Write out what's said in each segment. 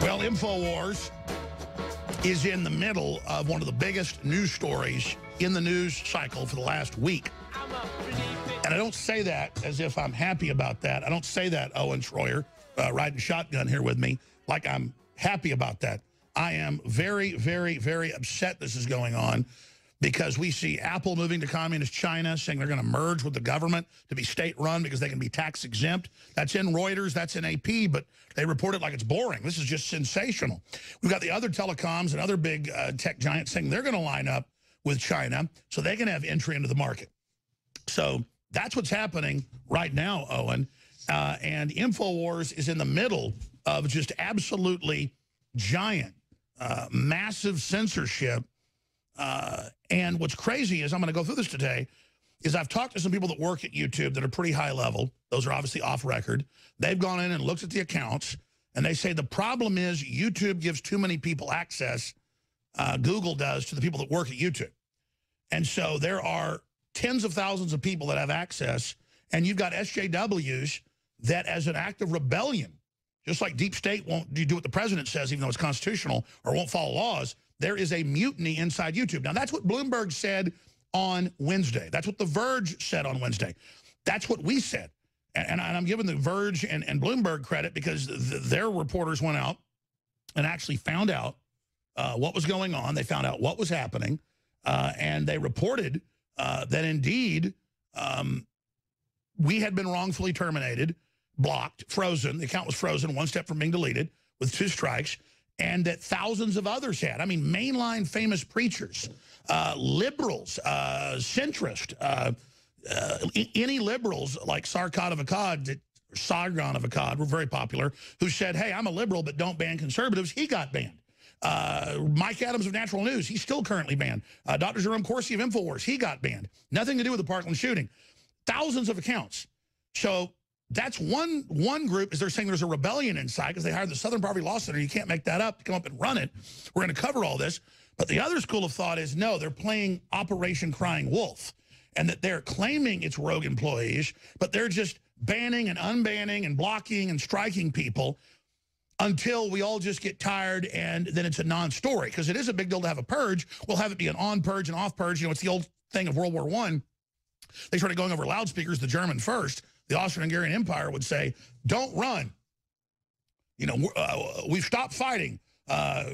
Well, InfoWars is in the middle of one of the biggest news stories in the news cycle for the last week. And I don't say that as if I'm happy about that. I don't say that, Owen Schroyer, riding shotgun here with me, like I'm happy about that. I am very, very, very upset this is going on because we see Apple moving to communist China, saying they're going to merge with the government to be state-run because they can be tax-exempt. That's in Reuters, that's in AP, but they report it like it's boring. This is just sensational. We've got the other telecoms and other big tech giants saying they're going to line up with China so they can have entry into the market. So that's what's happening right now, Owen. And InfoWars is in the middle of just absolutely giant, massive censorship. And what's crazy is, I'm going to go through this today, is I've talked to some people that work at YouTube that are pretty high level. Those are obviously off record. They've gone in and looked at the accounts, and they say the problem is YouTube gives too many people access, Google does, to the people that work at YouTube. And so there are tens of thousands of people that have access, and you've got SJWs that, as an act of rebellion, just like deep state won't do what the president says, even though it's constitutional, or won't follow laws, there is a mutiny inside YouTube. Now, that's what Bloomberg said on Wednesday. That's what The Verge said on Wednesday. That's what we said. And I'm giving The Verge and Bloomberg credit because their reporters went out and actually found out what was going on. They found out what was happening, and they reported that indeed we had been wrongfully terminated, blocked, frozen. The account was frozen, one step from being deleted with 2 strikes, and that thousands of others had. I mean, mainline famous preachers, liberals, centrist, any liberals like Sargon of Akkad were very popular, who said, hey, I'm a liberal, but don't ban conservatives. He got banned. Mike Adams of Natural News, he's still currently banned. Dr. Jerome Corsi of InfoWars, he got banned. Nothing to do with the Parkland shooting. Thousands of accounts. So that's one group, is they're saying there's a rebellion inside because they hired the Southern Poverty Law Center. You can't make that up to come up and run it. We're going to cover all this. But the other school of thought is, no, they're playing Operation Crying Wolf, and that they're claiming it's rogue employees, but they're just banning and unbanning and blocking and striking people until we all just get tired, and then it's a non-story. Because it is a big deal to have a purge. We'll have it be an on-purge and off-purge. You know, it's the old thing of World War I. They started going over loudspeakers, the German first. The Austro-Hungarian Empire would say, don't run. You know, we've stopped fighting.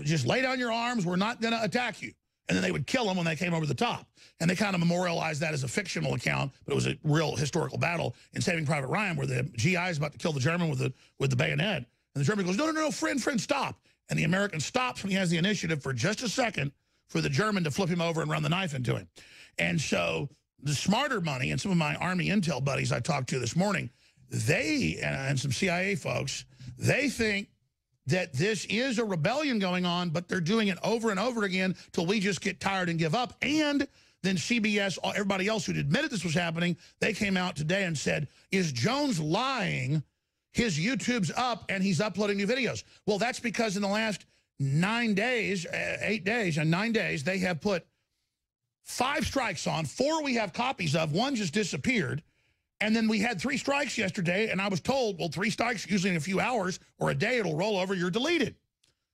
Just lay down your arms. We're not going to attack you. And then they would kill them when they came over the top. And they kind of memorialized that as a fictional account, but it was a real historical battle in Saving Private Ryan, where the GI is about to kill the German with the bayonet. And the German goes, no, friend, stop. And the American stops when he has the initiative for just a second for the German to flip him over and run the knife into him. And so the smarter money, and some of my Army intel buddies I talked to this morning, they, and some CIA folks, they think that this is a rebellion going on, but they're doing it over and over again till we just get tired and give up. And then CBS, everybody else who'd admitted this was happening, they came out today and said, is Jones lying? His YouTube's up and he's uploading new videos. Well, that's because in the last 9 days, 8 days and 9 days, they have put 5 strikes on, 4 we have copies of, 1 just disappeared. And then we had 3 strikes yesterday, and I was told, well, 3 strikes, usually in a few hours or a day, it'll roll over, you're deleted.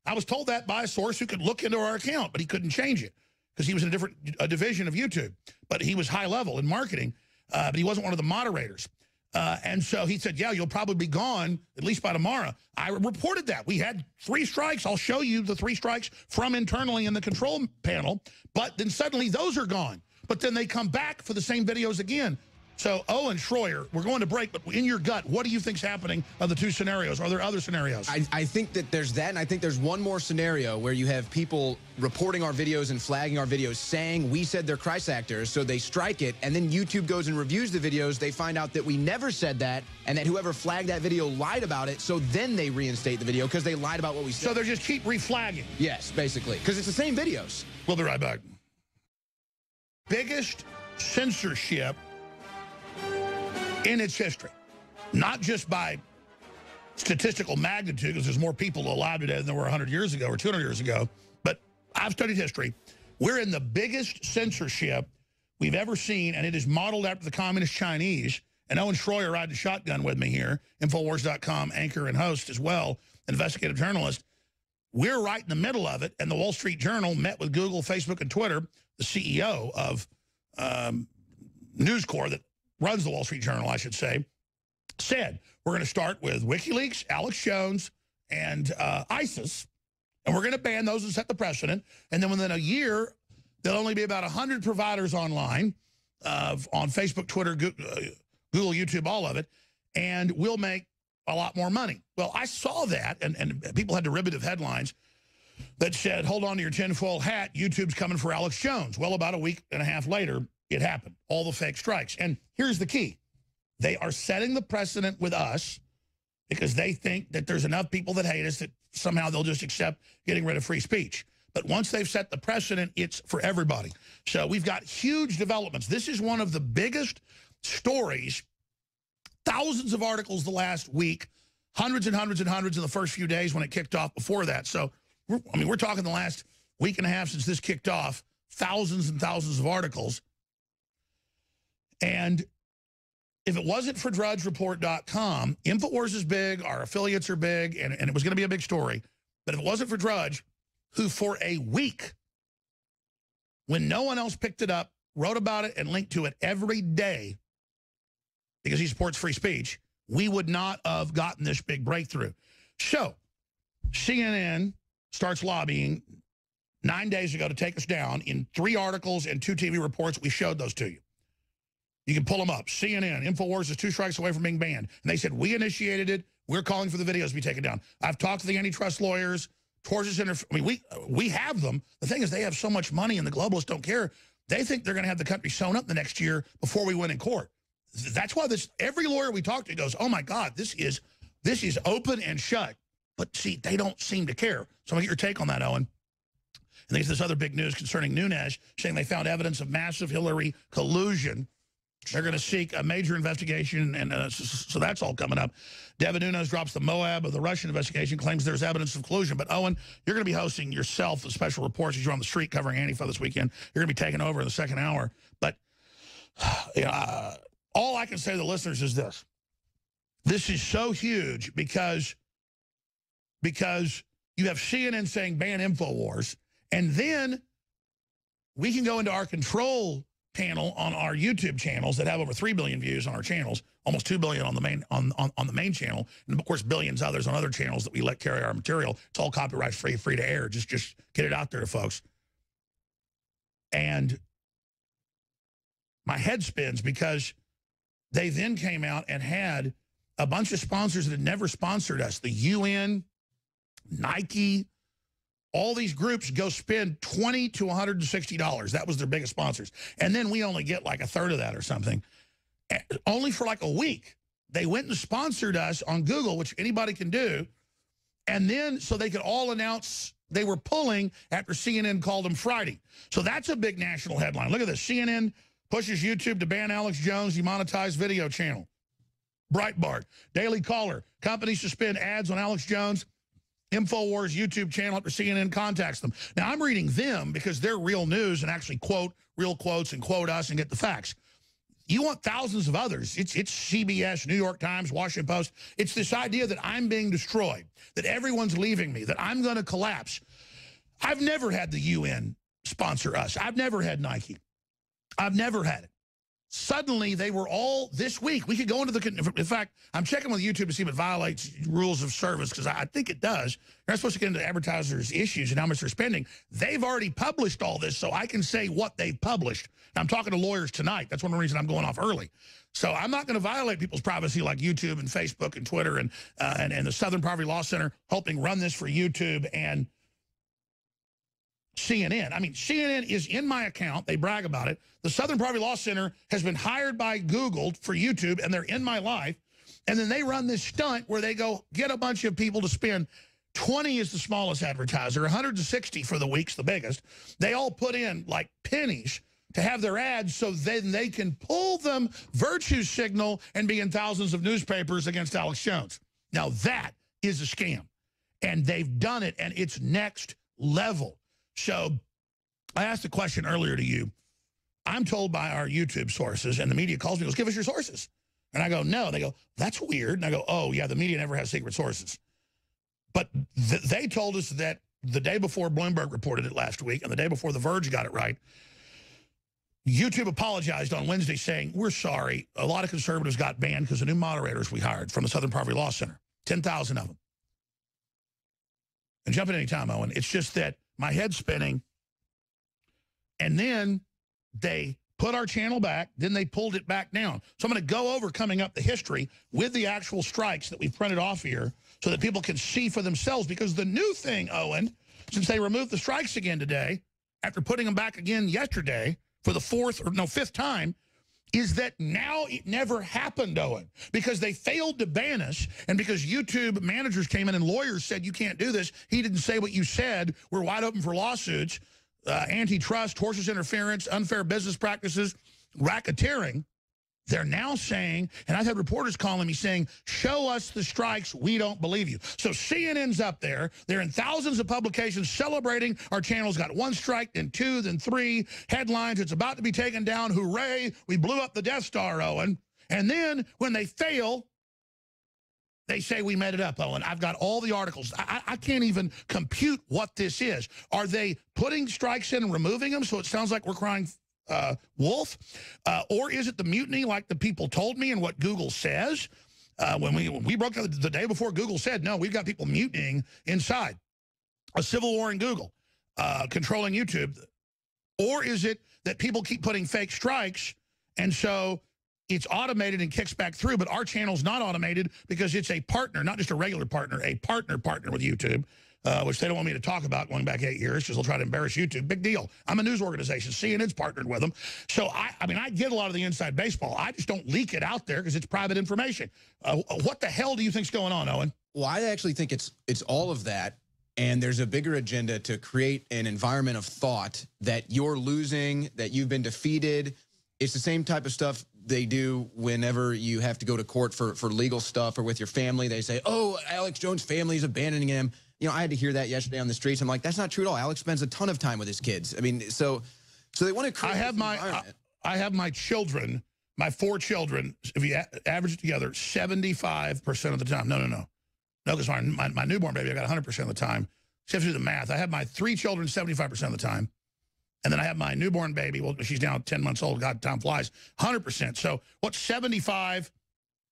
I was told that by a source who could look into our account, but he couldn't change it because he was in a different division of YouTube. But he was high level in marketing, but he wasn't one of the moderators. And so he said, yeah, you'll probably be gone at least by tomorrow. I reported that. We had 3 strikes. I'll show you the 3 strikes from internally in the control panel. But then suddenly those are gone. But then they come back for the same videos again. So, Owen Schroyer, we're going to break, but in your gut, what do you think's happening of the 2 scenarios? Are there other scenarios? I think that there's that, and I think there's one more scenario where you have people reporting our videos and flagging our videos saying we said they're Christ actors, so they strike it, and then YouTube goes and reviews the videos. They find out that we never said that, and that whoever flagged that video lied about it, so then they reinstate the video because they lied about what we said. So they just keep reflagging? Yes, basically, because it's the same videos. We'll be right back. Biggest censorship in its history, not just by statistical magnitude, because there's more people alive today than there were 100 years ago or 200 years ago, but I've studied history. We're in the biggest censorship we've ever seen, and it is modeled after the communist Chinese. And Owen Schroyer riding shotgun with me here, Infowars.com anchor and host as well, investigative journalist. We're right in the middle of it, and the Wall Street Journal met with Google, Facebook, and Twitter. The CEO of News Corp that runs the Wall Street Journal, I should say, said, we're going to start with WikiLeaks, Alex Jones, and ISIS, and we're going to ban those and set the precedent. And then within a year, there'll only be about 100 providers online on Facebook, Twitter, Google, YouTube, all of it, and we'll make a lot more money. Well, I saw that, and people had derivative headlines that said, hold on to your tinfoil hat, YouTube's coming for Alex Jones. Well, about a week and a half later, it happened. All the fake strikes. And here's the key. They are setting the precedent with us because they think that there's enough people that hate us that somehow they'll just accept getting rid of free speech. But once they've set the precedent, it's for everybody. So we've got huge developments. This is one of the biggest stories, thousands of articles the last week, hundreds and hundreds and hundreds in the first few days when it kicked off before that. So, we're talking the last week and a half since this kicked off, thousands and thousands of articles. And if it wasn't for DrudgeReport.com, InfoWars is big, our affiliates are big, and it was going to be a big story. But if it wasn't for Drudge, who for a week, when no one else picked it up, wrote about it and linked to it every day because he supports free speech, we would not have gotten this big breakthrough. So CNN starts lobbying 9 days ago to take us down in 3 articles and 2 TV reports. We showed those to you. You can pull them up. CNN, InfoWars is 2 strikes away from being banned. And they said, we initiated it. We're calling for the videos to be taken down. I've talked to the antitrust lawyers. We have them. The thing is, they have so much money and the globalists don't care. They think they're going to have the country sewn up the next year before we win in court. That's why every lawyer we talk to goes, oh, my God, this is open and shut. But, see, they don't seem to care. So I'm going to get your take on that, Owen. And there's this other big news concerning Nugent, saying they found evidence of massive Hillary collusion. They're going to seek a major investigation, and so that's all coming up. Devin Nunes drops the Moab of the Russian investigation, claims there's evidence of collusion. But, Owen, you're going to be hosting yourself the special reports as you're on the street covering Antifa this weekend. You're going to be taking over in the second hour. But all I can say to the listeners is this. This is so huge because you have CNN saying ban InfoWars, and then we can go into our control panel on our YouTube channels that have over 3 billion views on our channels, almost 2 billion on the main on the main channel, and of course billions others on other channels that we let carry our material. It's all copyright free to air. Just get it out there to folks. And my head spins because they then came out and had a bunch of sponsors that had never sponsored us. The UN, Nike, all these groups go spend $20 to $160. That was their biggest sponsors. And then we only get like a third of that or something. Only for like a week. They went and sponsored us on Google, which anybody can do. And then so they could all announce they were pulling after CNN called them Friday. So that's a big national headline. Look at this. CNN pushes YouTube to ban Alex Jones' demonetized video channel. Breitbart, Daily Caller, companies suspend ads on Alex Jones' InfoWars YouTube channel after CNN contacts them. Now, I'm reading them because they're real news and actually quote real quotes and quote us and get the facts. You want thousands of others. It's CBS, New York Times, Washington Post. It's this idea that I'm being destroyed, that everyone's leaving me, that I'm going to collapse. I've never had the UN sponsor us. I've never had Nike. I've never had it. Suddenly, they were all this week. We could go into the, in fact, I'm checking with YouTube to see if it violates rules of service because I think it does. You're not supposed to get into advertisers' issues and how much they're spending. They've already published all this, so I can say what they've published. And I'm talking to lawyers tonight. That's one of the reasons I'm going off early. So I'm not going to violate people's privacy like YouTube and Facebook and Twitter and the Southern Poverty Law Center helping run this for YouTube and CNN. I mean, CNN is in my account. They brag about it. The Southern Poverty Law Center has been hired by Google for YouTube, and they're in my life. And then they run this stunt where they go get a bunch of people to spend. 20 is the smallest advertiser. 160 for the week's the biggest. They all put in like pennies to have their ads so then they can pull them virtue signal and be in thousands of newspapers against Alex Jones. Now, that is a scam. And they've done it, and it's next level. So I asked a question earlier to you. I'm told by our YouTube sources, and the media calls me and goes, give us your sources. And I go, no. They go, that's weird. And I go, oh, yeah, the media never has secret sources. But they told us that the day before Bloomberg reported it last week and the day before The Verge got it right, YouTube apologized on Wednesday saying, we're sorry. A lot of conservatives got banned because of new moderators we hired from the Southern Poverty Law Center, 10,000 of them. And jump in any time, Owen. It's just that my head's spinning. And then they put our channel back. Then they pulled it back down. So I'm going to go over coming up the history with the actual strikes that we've printed off here so that people can see for themselves. Because the new thing, Owen, since they removed the strikes again today, after putting them back again yesterday for the fifth time, is that now it never happened, Owen, because they failed to ban us, and because YouTube managers came in and lawyers said, you can't do this. He didn't say what you said. We're wide open for lawsuits, antitrust, horses interference, unfair business practices, racketeering. They're now saying, and I've had reporters calling me saying, show us the strikes, we don't believe you. So CNN's up there. They're in thousands of publications celebrating our channel's got one strike, then two, then three. Headlines, it's about to be taken down. Hooray, we blew up the Death Star, Owen. And then when they fail, they say we made it up, Owen. I've got all the articles. I can't even compute what this is. Are they putting strikes in and removing them so it sounds like we're crying wolf? Or is it the mutiny like the people told me and what Google says? When we broke out the day before, Google said, no, we've got people mutinying inside. A civil war in Google, controlling YouTube. Or is it that people keep putting fake strikes and so it's automated and kicks back through, but our channel's not automated because it's a partner, not just a regular partner, a partner with YouTube, which they don't want me to talk about going back 8 years because they'll try to embarrass YouTube. Big deal. I'm a news organization. CNN's partnered with them. So, I mean, I get a lot of the inside baseball. I just don't leak it out there because it's private information. What the hell do you think's going on, Owen? Well, I actually think it's all of that. And there's a bigger agenda to create an environment of thought that you're losing, that you've been defeated. It's the same type of stuff they do whenever you have to go to court for legal stuff or with your family. They say, oh, Alex Jones' family is abandoning him. You know, I had to hear that yesterday on the streets. I'm like, that's not true at all. Alex spends a ton of time with his kids. I mean, so they want to create I have my children, my 4 children, if you average it together, 75% of the time. No, because my newborn baby, I got 100% of the time. So you have to do the math. I have my 3 children 75% of the time. And then I have my newborn baby. Well, she's now 10 months old. God, time flies. 100%. So what's 75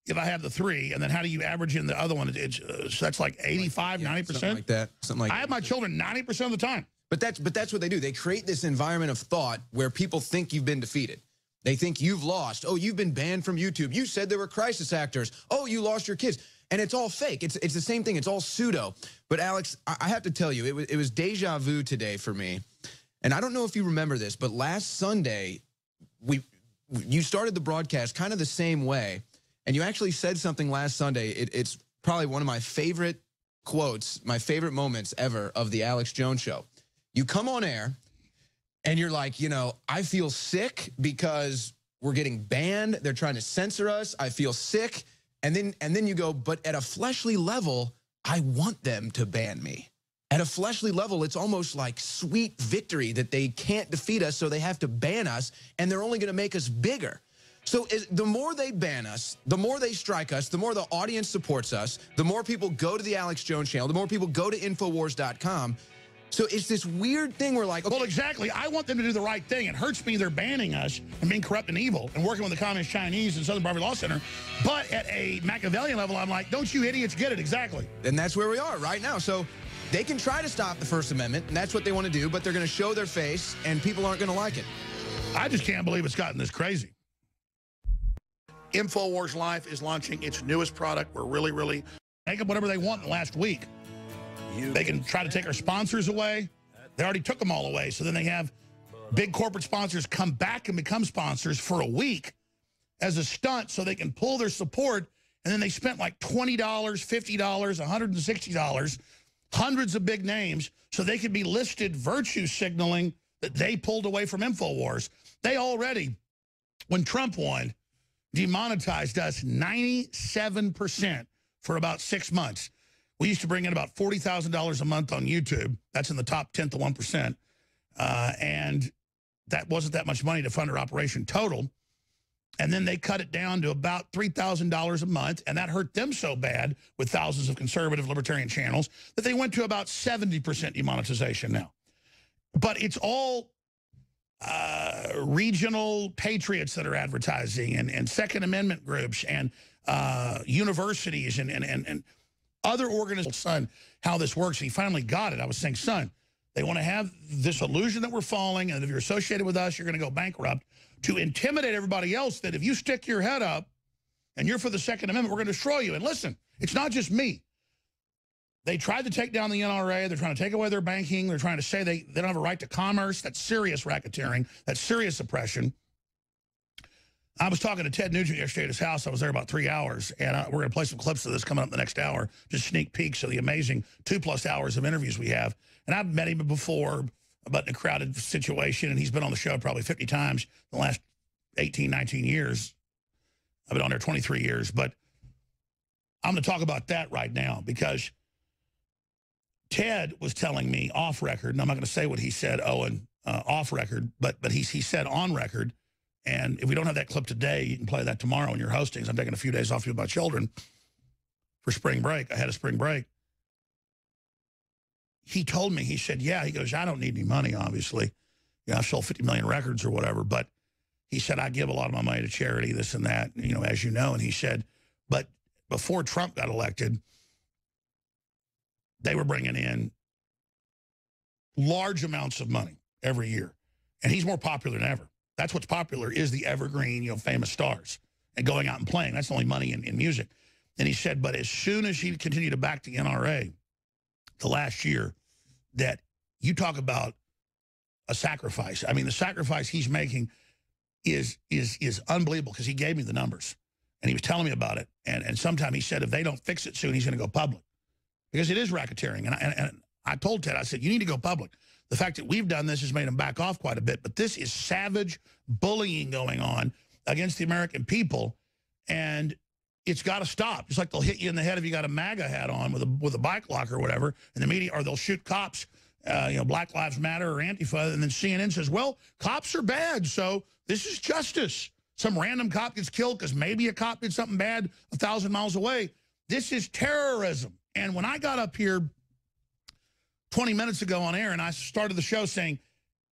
if I have the 3? And then how do you average in the other one? So that's like 85, 90%? Something like that. Something like I have my children 90% of the time. But that's what they do. They create this environment of thought where people think you've been defeated. They think you've lost. Oh, you've been banned from YouTube. You said there were crisis actors. Oh, you lost your kids. And it's all fake. It's the same thing. It's all pseudo. But Alex, I have to tell you, it was deja vu today for me. And I don't know if you remember this, but last Sunday, you started the broadcast kind of the same way. And you actually said something last Sunday. It's probably one of my favorite quotes, my favorite moments ever of the Alex Jones Show. You come on air and you're like, you know, I feel sick because we're getting banned. They're trying to censor us. I feel sick. And then you go, but at a fleshly level, I want them to ban me. At a fleshly level, it's almost like sweet victory that they can't defeat us, so they have to ban us, and they're only going to make us bigger. So the more they ban us, the more they strike us, the more the audience supports us, the more people go to the Alex Jones channel, the more people go to Infowars.com. So it's this weird thing where like, okay, well, exactly. I want them to do the right thing. It hurts me they're banning us and being corrupt and evil and working with the Communist Chinese and Southern Poverty Law Center. But at a Machiavellian level, I'm like, don't you idiots get it? Exactly. And that's where we are right now. So they can try to stop the First Amendment, and that's what they want to do, but they're going to show their face, and people aren't going to like it. I just can't believe it's gotten this crazy. InfoWars Life is launching its newest product. We're really make up whatever they want in the last week. They can try to take our sponsors away. They already took them all away. So then they have big corporate sponsors come back and become sponsors for a week as a stunt so they can pull their support. And then they spent like $20, $50, $160, hundreds of big names so they could be listed virtue signaling that they pulled away from InfoWars. They already, when Trump won, demonetized us 97% for about 6 months. We used to bring in about $40,000 a month on YouTube. That's in the top 10th of 1%. And that wasn't that much money to fund her operation total. And then they cut it down to about $3,000 a month, and that hurt them so bad with thousands of conservative libertarian channels that they went to about 70% demonetization now. But it's all regional patriots that are advertising, and Second Amendment groups, and universities, and other organizations. Son, how this works, and he finally got it. I was saying, son, they want to have this illusion that we're falling, and if you're associated with us, you're going to go bankrupt, to intimidate everybody else that if you stick your head up and you're for the Second Amendment, we're going to destroy you. And listen, it's not just me. They tried to take down the NRA. They're trying to take away their banking. They're trying to say they don't have a right to commerce. That's serious racketeering. That's serious oppression. I was talking to Ted Nugent yesterday at his house. I was there about 3 hours, and we're going to play some clips of this coming up in the next hour, just sneak peeks of the amazing 2+ hours of interviews we have. And I've met him before, but in a crowded situation, and he's been on the show probably 50 times in the last 18, 19 years. I've been on there 23 years, but I'm going to talk about that right now because Ted was telling me off record, and I'm not going to say what he said, Owen, off record, but he said on record, and if we don't have that clip today, you can play that tomorrow in your hostings. I'm taking a few days off with my children for spring break. I had a spring break. He told me, he said, yeah, he goes, I don't need any money, obviously. You know, I've sold 50 million records or whatever, but he said, I give a lot of my money to charity, this and that, you know, as you know. And he said, but before Trump got elected, they were bringing in large amounts of money every year. And he's more popular than ever. That's what's popular is the evergreen, you know, famous stars and going out and playing. That's the only money in music. And he said, but as soon as he continued to back the NRA, the last year, that you talk about a sacrifice. I mean, the sacrifice he's making is unbelievable because he gave me the numbers and he was telling me about it. And sometime he said, if they don't fix it soon, he's going to go public because it is racketeering. And I told Ted, I said, you need to go public. The fact that we've done this has made him back off quite a bit, but this is savage bullying going on against the American people. And it's got to stop. Just like they'll hit you in the head if you got a MAGA hat on with a bike lock or whatever, in the media, or they'll shoot cops, you know, Black Lives Matter or Antifa, and then CNN says, well, cops are bad, so this is justice. Some random cop gets killed because maybe a cop did something bad 1,000 miles away. This is terrorism. And when I got up here 20 minutes ago on air and I started the show saying,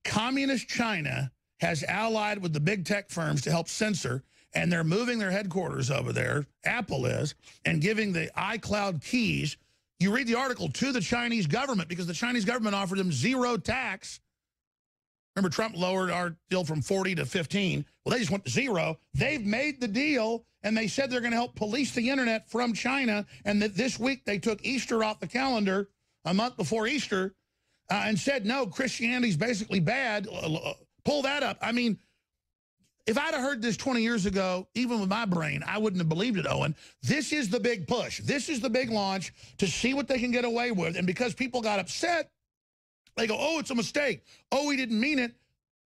communist China has allied with the big tech firms to help censor, and they're moving their headquarters over there, Apple is, and giving the iCloud keys. You read the article, to the Chinese government, because the Chinese government offered them zero tax. Remember, Trump lowered our deal from 40 to 15. Well, they just went to zero. They've made the deal, and they said they're going to help police the internet from China, and that this week they took Easter off the calendar, a month before Easter, and said, no, Christianity's basically bad. Pull that up. I mean, if I'd have heard this 20 years ago, even with my brain, I wouldn't have believed it, Owen. This is the big push. This is the big launch to see what they can get away with. And because people got upset, they go, oh, it's a mistake. Oh, we didn't mean it.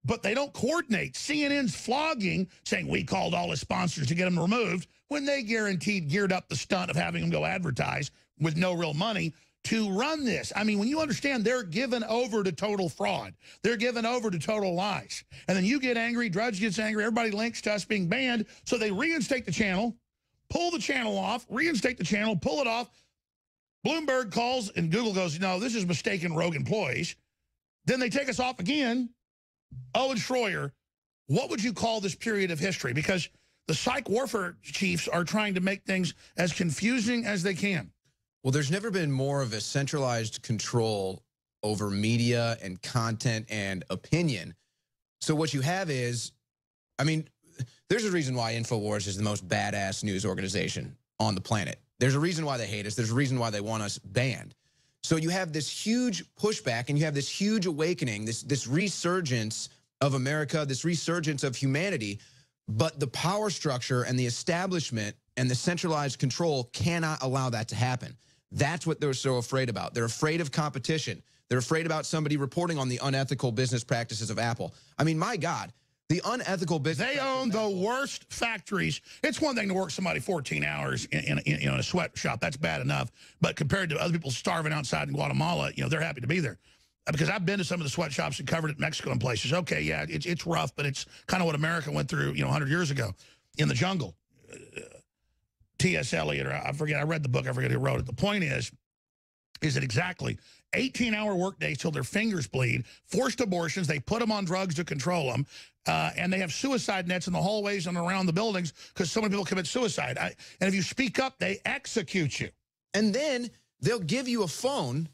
But they don't coordinate. CNN's flogging, saying we called all his sponsors to get them removed, when they geared up the stunt of having them go advertise with no real money to run this. I mean, when you understand they're given over to total fraud, they're given over to total lies, and then you get angry, Drudge gets angry, everybody links to us being banned, so they reinstate the channel, pull the channel off, reinstate the channel, pull it off. Bloomberg calls, and Google goes, no, this is mistaken rogue employees. Then they take us off again. Owen Schroyer, what would you call this period of history? Because the psych warfare chiefs are trying to make things as confusing as they can. Well, there's never been more of a centralized control over media and content and opinion. So what you have is, I mean, there's a reason why InfoWars is the most badass news organization on the planet. There's a reason why they hate us. There's a reason why they want us banned. So you have this huge pushback and you have this huge awakening, this resurgence of America, this resurgence of humanity, but the power structure and the establishment and the centralized control cannot allow that to happen. That's what they're so afraid about. They're afraid of competition. They're afraid about somebody reporting on the unethical business practices of Apple. I mean, my God, the unethical business. They own the worst factories. It's one thing to work somebody 14 hours in a sweatshop. That's bad enough. But compared to other people starving outside in Guatemala, you know, they're happy to be there. because I've been to some of the sweatshops and covered it in Mexico and places. Okay, yeah, it's rough, but it's kind of what America went through, 100 years ago in the jungle. T.S. Eliot, or I forget, I read the book, I forget who wrote it. The point is that exactly 18-hour work days till their fingers bleed, forced abortions, they put them on drugs to control them, and they have suicide nets in the hallways and around the buildings because so many people commit suicide. And if you speak up, they execute you. And then they'll give you a phone,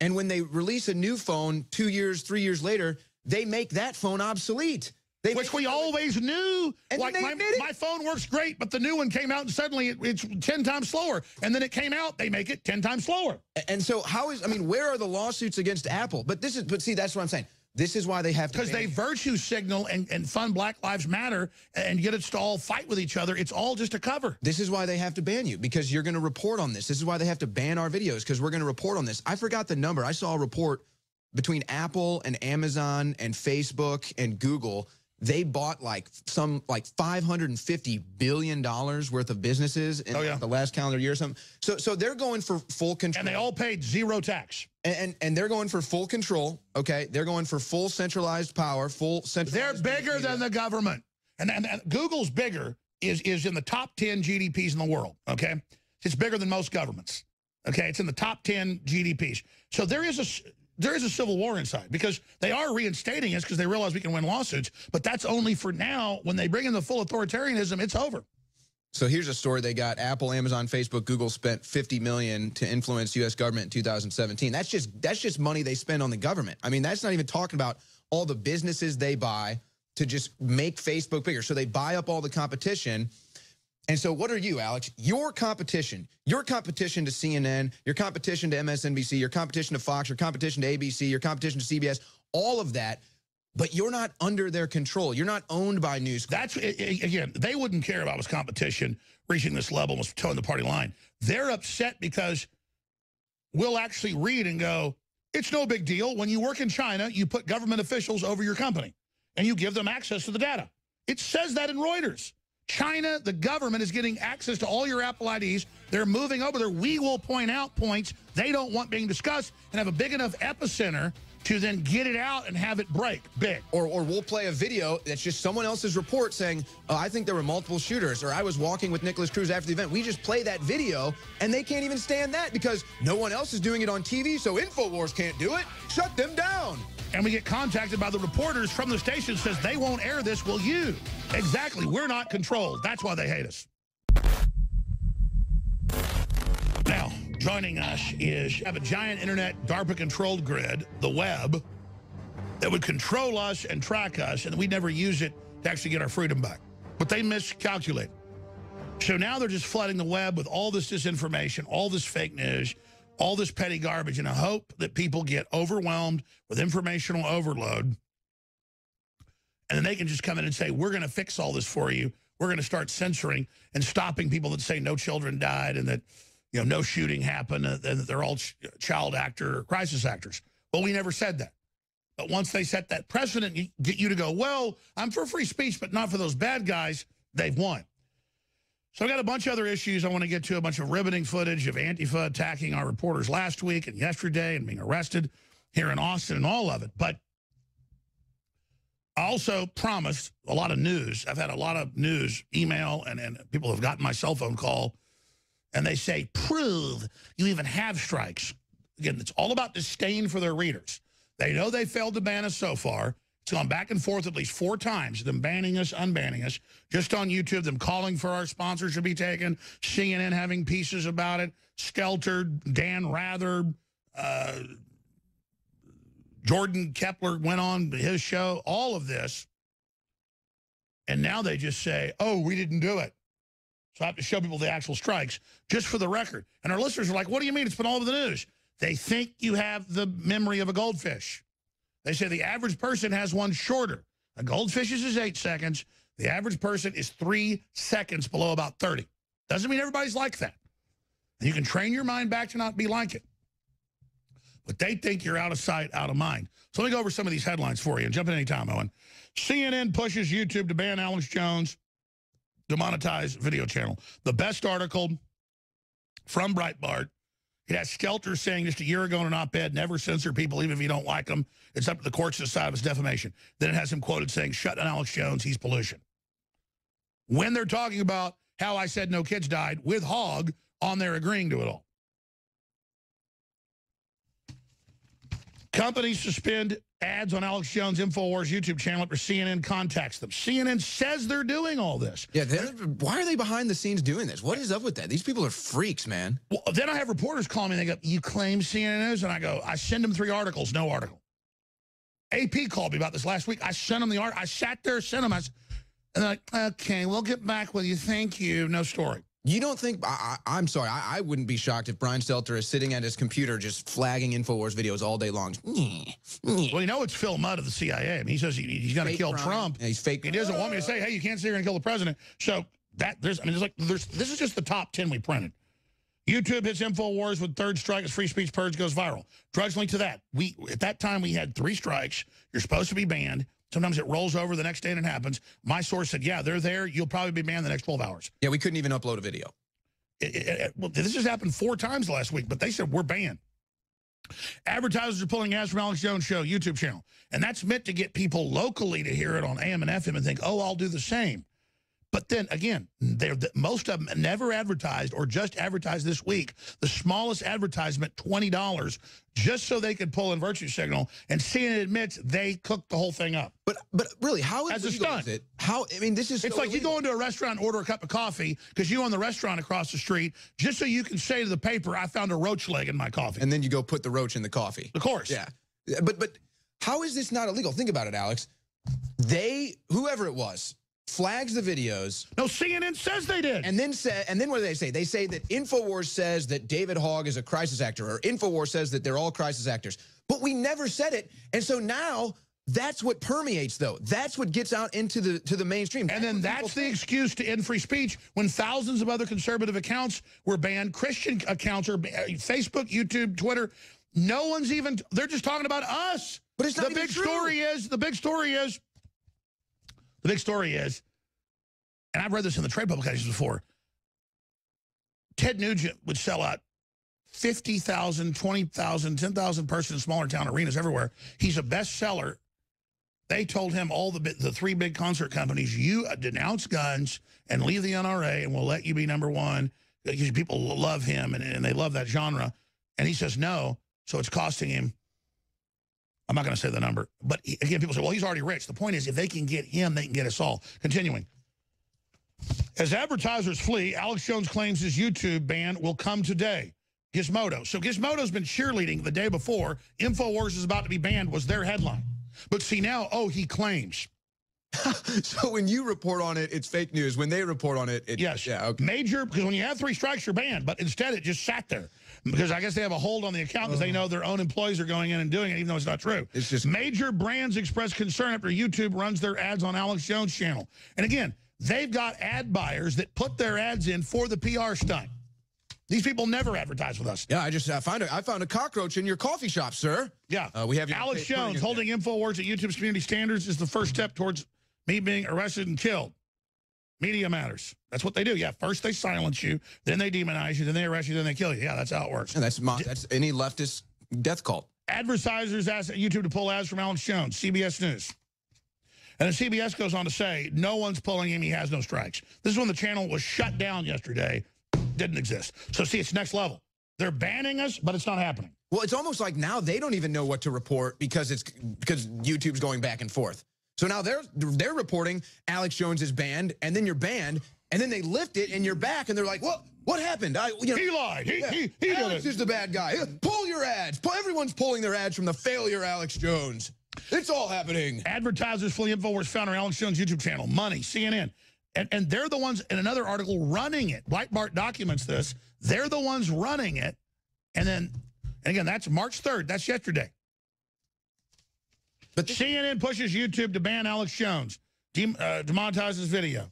and when they release a new phone 2 years, 3 years later, they make that phone obsolete. Which we always knew. And like my phone works great, but the new one came out and suddenly it's 10 times slower. And then it came out, they make it 10 times slower. And so where are the lawsuits against Apple? But see, that's what I'm saying. This is why they have to. Because they virtue signal and fund Black Lives Matter and get us to all fight with each other. It's all just a cover. This is why they have to ban you, because you're going to report on this. This is why they have to ban our videos, because we're going to report on this. I forgot the number. I saw a report between Apple and Amazon and Facebook and Google. They bought like $550 billion worth of businesses in the last calendar year or something. So they're going for full control. And they all paid zero tax. And they're going for full control, okay? They're going for full centralized power, full centralized... They're bigger than the government. And Google's bigger is in the top 10 GDPs in the world, okay? It's bigger than most governments, okay? It's in the top 10 GDPs. So there is a civil war inside because they are reinstating us because they realize we can win lawsuits, but that's only for now. When they bring in the full authoritarianism, it's over. So here's a story they got. Apple, Amazon, Facebook, Google spent $50 million to influence U.S. government in 2017. That's just money they spend on the government. I mean, that's not even talking about all the businesses they buy to just make Facebook bigger. So they buy up all the competition. And so what are you, Alex? Your competition to CNN, your competition to MSNBC, your competition to Fox, your competition to ABC, your competition to CBS, all of that, but you're not under their control. You're not owned by News Corp. That's, again, they wouldn't care about this competition reaching this level, almost towing the party line. They're upset because we'll actually read and go, it's no big deal. When you work in China, you put government officials over your company, and you give them access to the data. It says that in Reuters. China, the government, is getting access to all your Apple IDs. They're moving over there. We will point out points they don't want being discussed and have a big enough epicenter to then get it out and have it break big. Or we'll play a video that's just someone else's report saying, I think there were multiple shooters, or I was walking with Nicholas Cruz after the event. We just play that video, and they can't even stand that because no one else is doing it on TV, so InfoWars can't do it. Shut them down. And we get contacted by the reporters from the station that says they won't air this, will you? Exactly. We're not controlled. That's why they hate us. Now, joining us is have a giant internet DARPA-controlled grid, the web, that would control us and track us, and we'd never use it to actually get our freedom back. But they miscalculated. So now they're just flooding the web with all this disinformation, all this fake news, all this petty garbage in a hope that people get overwhelmed with informational overload. And then they can just come in and say, we're going to fix all this for you. We're going to start censoring and stopping people that say no children died and that no shooting happened and that they're all child actor or crisis actors. Well, we never said that. But once they set that precedent, get you to go, well, I'm for free speech, but not for those bad guys, they've won. So I got a bunch of other issues I want to get to, a bunch of riveting footage of Antifa attacking our reporters last week and yesterday and being arrested here in Austin and all of it. But I also promised a lot of news. I've had a lot of news, email, and people have gotten my cell phone call, and they say, prove you even have strikes. Again, it's all about disdain for their readers. They know they failed to ban us so far. It's gone back and forth at least 4 times, them banning us, unbanning us. Just on YouTube, them calling for our sponsors to be taken, CNN having pieces about it, Stelter, Dan Rather, Jordan Kepler went on his show, all of this. And now they just say, oh, we didn't do it. So I have to show people the actual strikes, just for the record. And our listeners are like, what do you mean? It's been all over the news. They think you have the memory of a goldfish. They say the average person has one shorter. A goldfish's is 8 seconds. The average person is 3 seconds below about 30. Doesn't mean everybody's like that. And you can train your mind back to not be like it. But they think you're out of sight, out of mind. So let me go over some of these headlines for you and jump in anytime, Owen. CNN pushes YouTube to ban Alex Jones, demonetize video channel. The best article from Breitbart It has Stelter saying just a year ago in an op-ed, never censor people even if you don't like them. It's up to the courts to decide if it's defamation. Then it has him quoted saying, shut down Alex Jones, he's pollution. When they're talking about how I said no kids died with Hogg on there agreeing to it all. Companies suspend ads on Alex Jones' InfoWars YouTube channel after CNN contacts them. CNN says they're doing all this. Yeah, why are they behind the scenes doing this? What is up with that? These people are freaks, man. Well, then I have reporters call me and they go, you claim CNN is? And I go, I send them 3 articles, no article. AP called me about this last week. I sent them the art. I sat there, sent them. And they're like, okay, we'll get back with you. Thank you. No story. You don't think, I'm sorry, I wouldn't be shocked if Brian Stelter is sitting at his computer just flagging InfoWars videos all day long. Well, you know it's Phil Mudd of the CIA. I mean, he says he's going to kill Trump. Yeah, he's fake. He doesn't want me to say, hey, you can't sit here and kill the president. So this is just the top 10 we printed. YouTube hits InfoWars with 3rd strike as free speech purge goes viral. Drugs linked to that. At that time, we had 3 strikes. You're supposed to be banned. Sometimes it rolls over the next day and it happens. My source said, yeah, they're there. You'll probably be banned the next 12 hours. Yeah, we couldn't even upload a video. Well, this has happened 4 times last week, but they said we're banned. Advertisers are pulling ads from Alex Jones' show YouTube channel. And that's meant to get people locally to hear it on AM and FM and think, oh, I'll do the same. But then, again, most of them never advertised or just advertised this week. The smallest advertisement, $20, just so they could pull in virtue signal. And CNN admits they cooked the whole thing up. But really, how is it? How, I mean, this is It's so like illegal. You go into a restaurant and order a cup of coffee because you own the restaurant across the street, just so you can say to the paper, I found a roach leg in my coffee. And then you go put the roach in the coffee. Of course. Yeah. But how is this not illegal? Think about it, Alex. Whoever it was, flags the videos. No, CNN says they did. And then what do they say? They say that InfoWars says that David Hogg is a crisis actor, or InfoWars says that they're all crisis actors. But we never said it. And so now that's what permeates, though. That's what gets out into the mainstream. And then that's the excuse to end free speech when thousands of other conservative accounts were banned. Christian accounts are Facebook, YouTube, Twitter. No one's even, they're just talking about us. But it's not even true. The big story is, and I've read this in the trade publications before, Ted Nugent would sell out 50,000, 20,000, 10,000 person smaller town arenas everywhere. He's a bestseller. They told him, all the 3 big concert companies, you denounce guns and leave the NRA and we'll let you be #1 because people love him and they love that genre. And he says no, so it's costing him, I'm not going to say the number, but again, people say, well, he's already rich. The point is, if they can get him, they can get us all. Continuing. As advertisers flee, Alex Jones claims his YouTube ban will come today. Gizmodo. So Gizmodo's been cheerleading the day before InfoWars is about to be banned was their headline. But see now, oh, he claims. So when you report on it, it's fake news. When they report on it, it's... Yes. Yeah, okay. Major, because when you have 3 strikes, you're banned. But instead, it just sat there. Because I guess they have a hold on the account because they know their own employees are going in and doing it, even though it's not true. It's just... Major brands express concern after YouTube runs their ads on Alex Jones' channel. And again, they've got ad buyers that put their ads in for the PR stunt. These people never advertise with us. Yeah, I found a cockroach in your coffee shop, sir. Yeah. We have Alex Jones holding InfoWars at YouTube's community standards is the first step towards me being arrested and killed. Media matters. That's what they do. Yeah, first they silence you, then they demonize you, then they arrest you, then they kill you. Yeah, that's how it works. And that's any leftist death cult. Advertisers ask YouTube to pull ads from Alex Jones, CBS News. And then CBS goes on to say, no one's pulling him, he has no strikes. This is when the channel was shut down yesterday. Didn't exist. So see, it's next level. They're banning us, but it's not happening. Well, it's almost like now they don't even know what to report because YouTube's going back and forth. So now they're reporting Alex Jones is banned, and then you're banned, and then they lift it, and you're back, and they're like, what happened? He lied. He Alex is the bad guy. Pull your ads. Everyone's pulling their ads from the failure Alex Jones. It's all happening. Advertisers flee InfoWars founder Alex Jones' YouTube channel. Money, CNN. And they're the ones, in another article, running it. Breitbart documents this. They're the ones running it. And again, that's March 3rd. That's yesterday. But CNN pushes YouTube to ban Alex Jones, demonetizes video.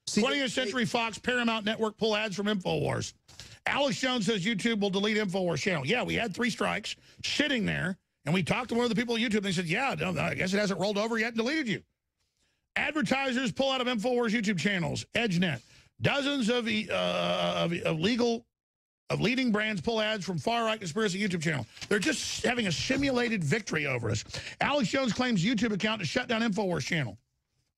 20th Century Fox, Paramount Network pull ads from InfoWars. Alex Jones says YouTube will delete InfoWars channel. Yeah, we had 3 strikes sitting there, and we talked to one of the people at YouTube, and they said, yeah, no, I guess it hasn't rolled over yet and deleted you. Advertisers pull out of InfoWars YouTube channels. EdgeNet. Dozens of legal of leading brands pull ads from far-right conspiracy YouTube channel. They're just having a simulated victory over us. Alex Jones claims YouTube account to shut down InfoWars channel.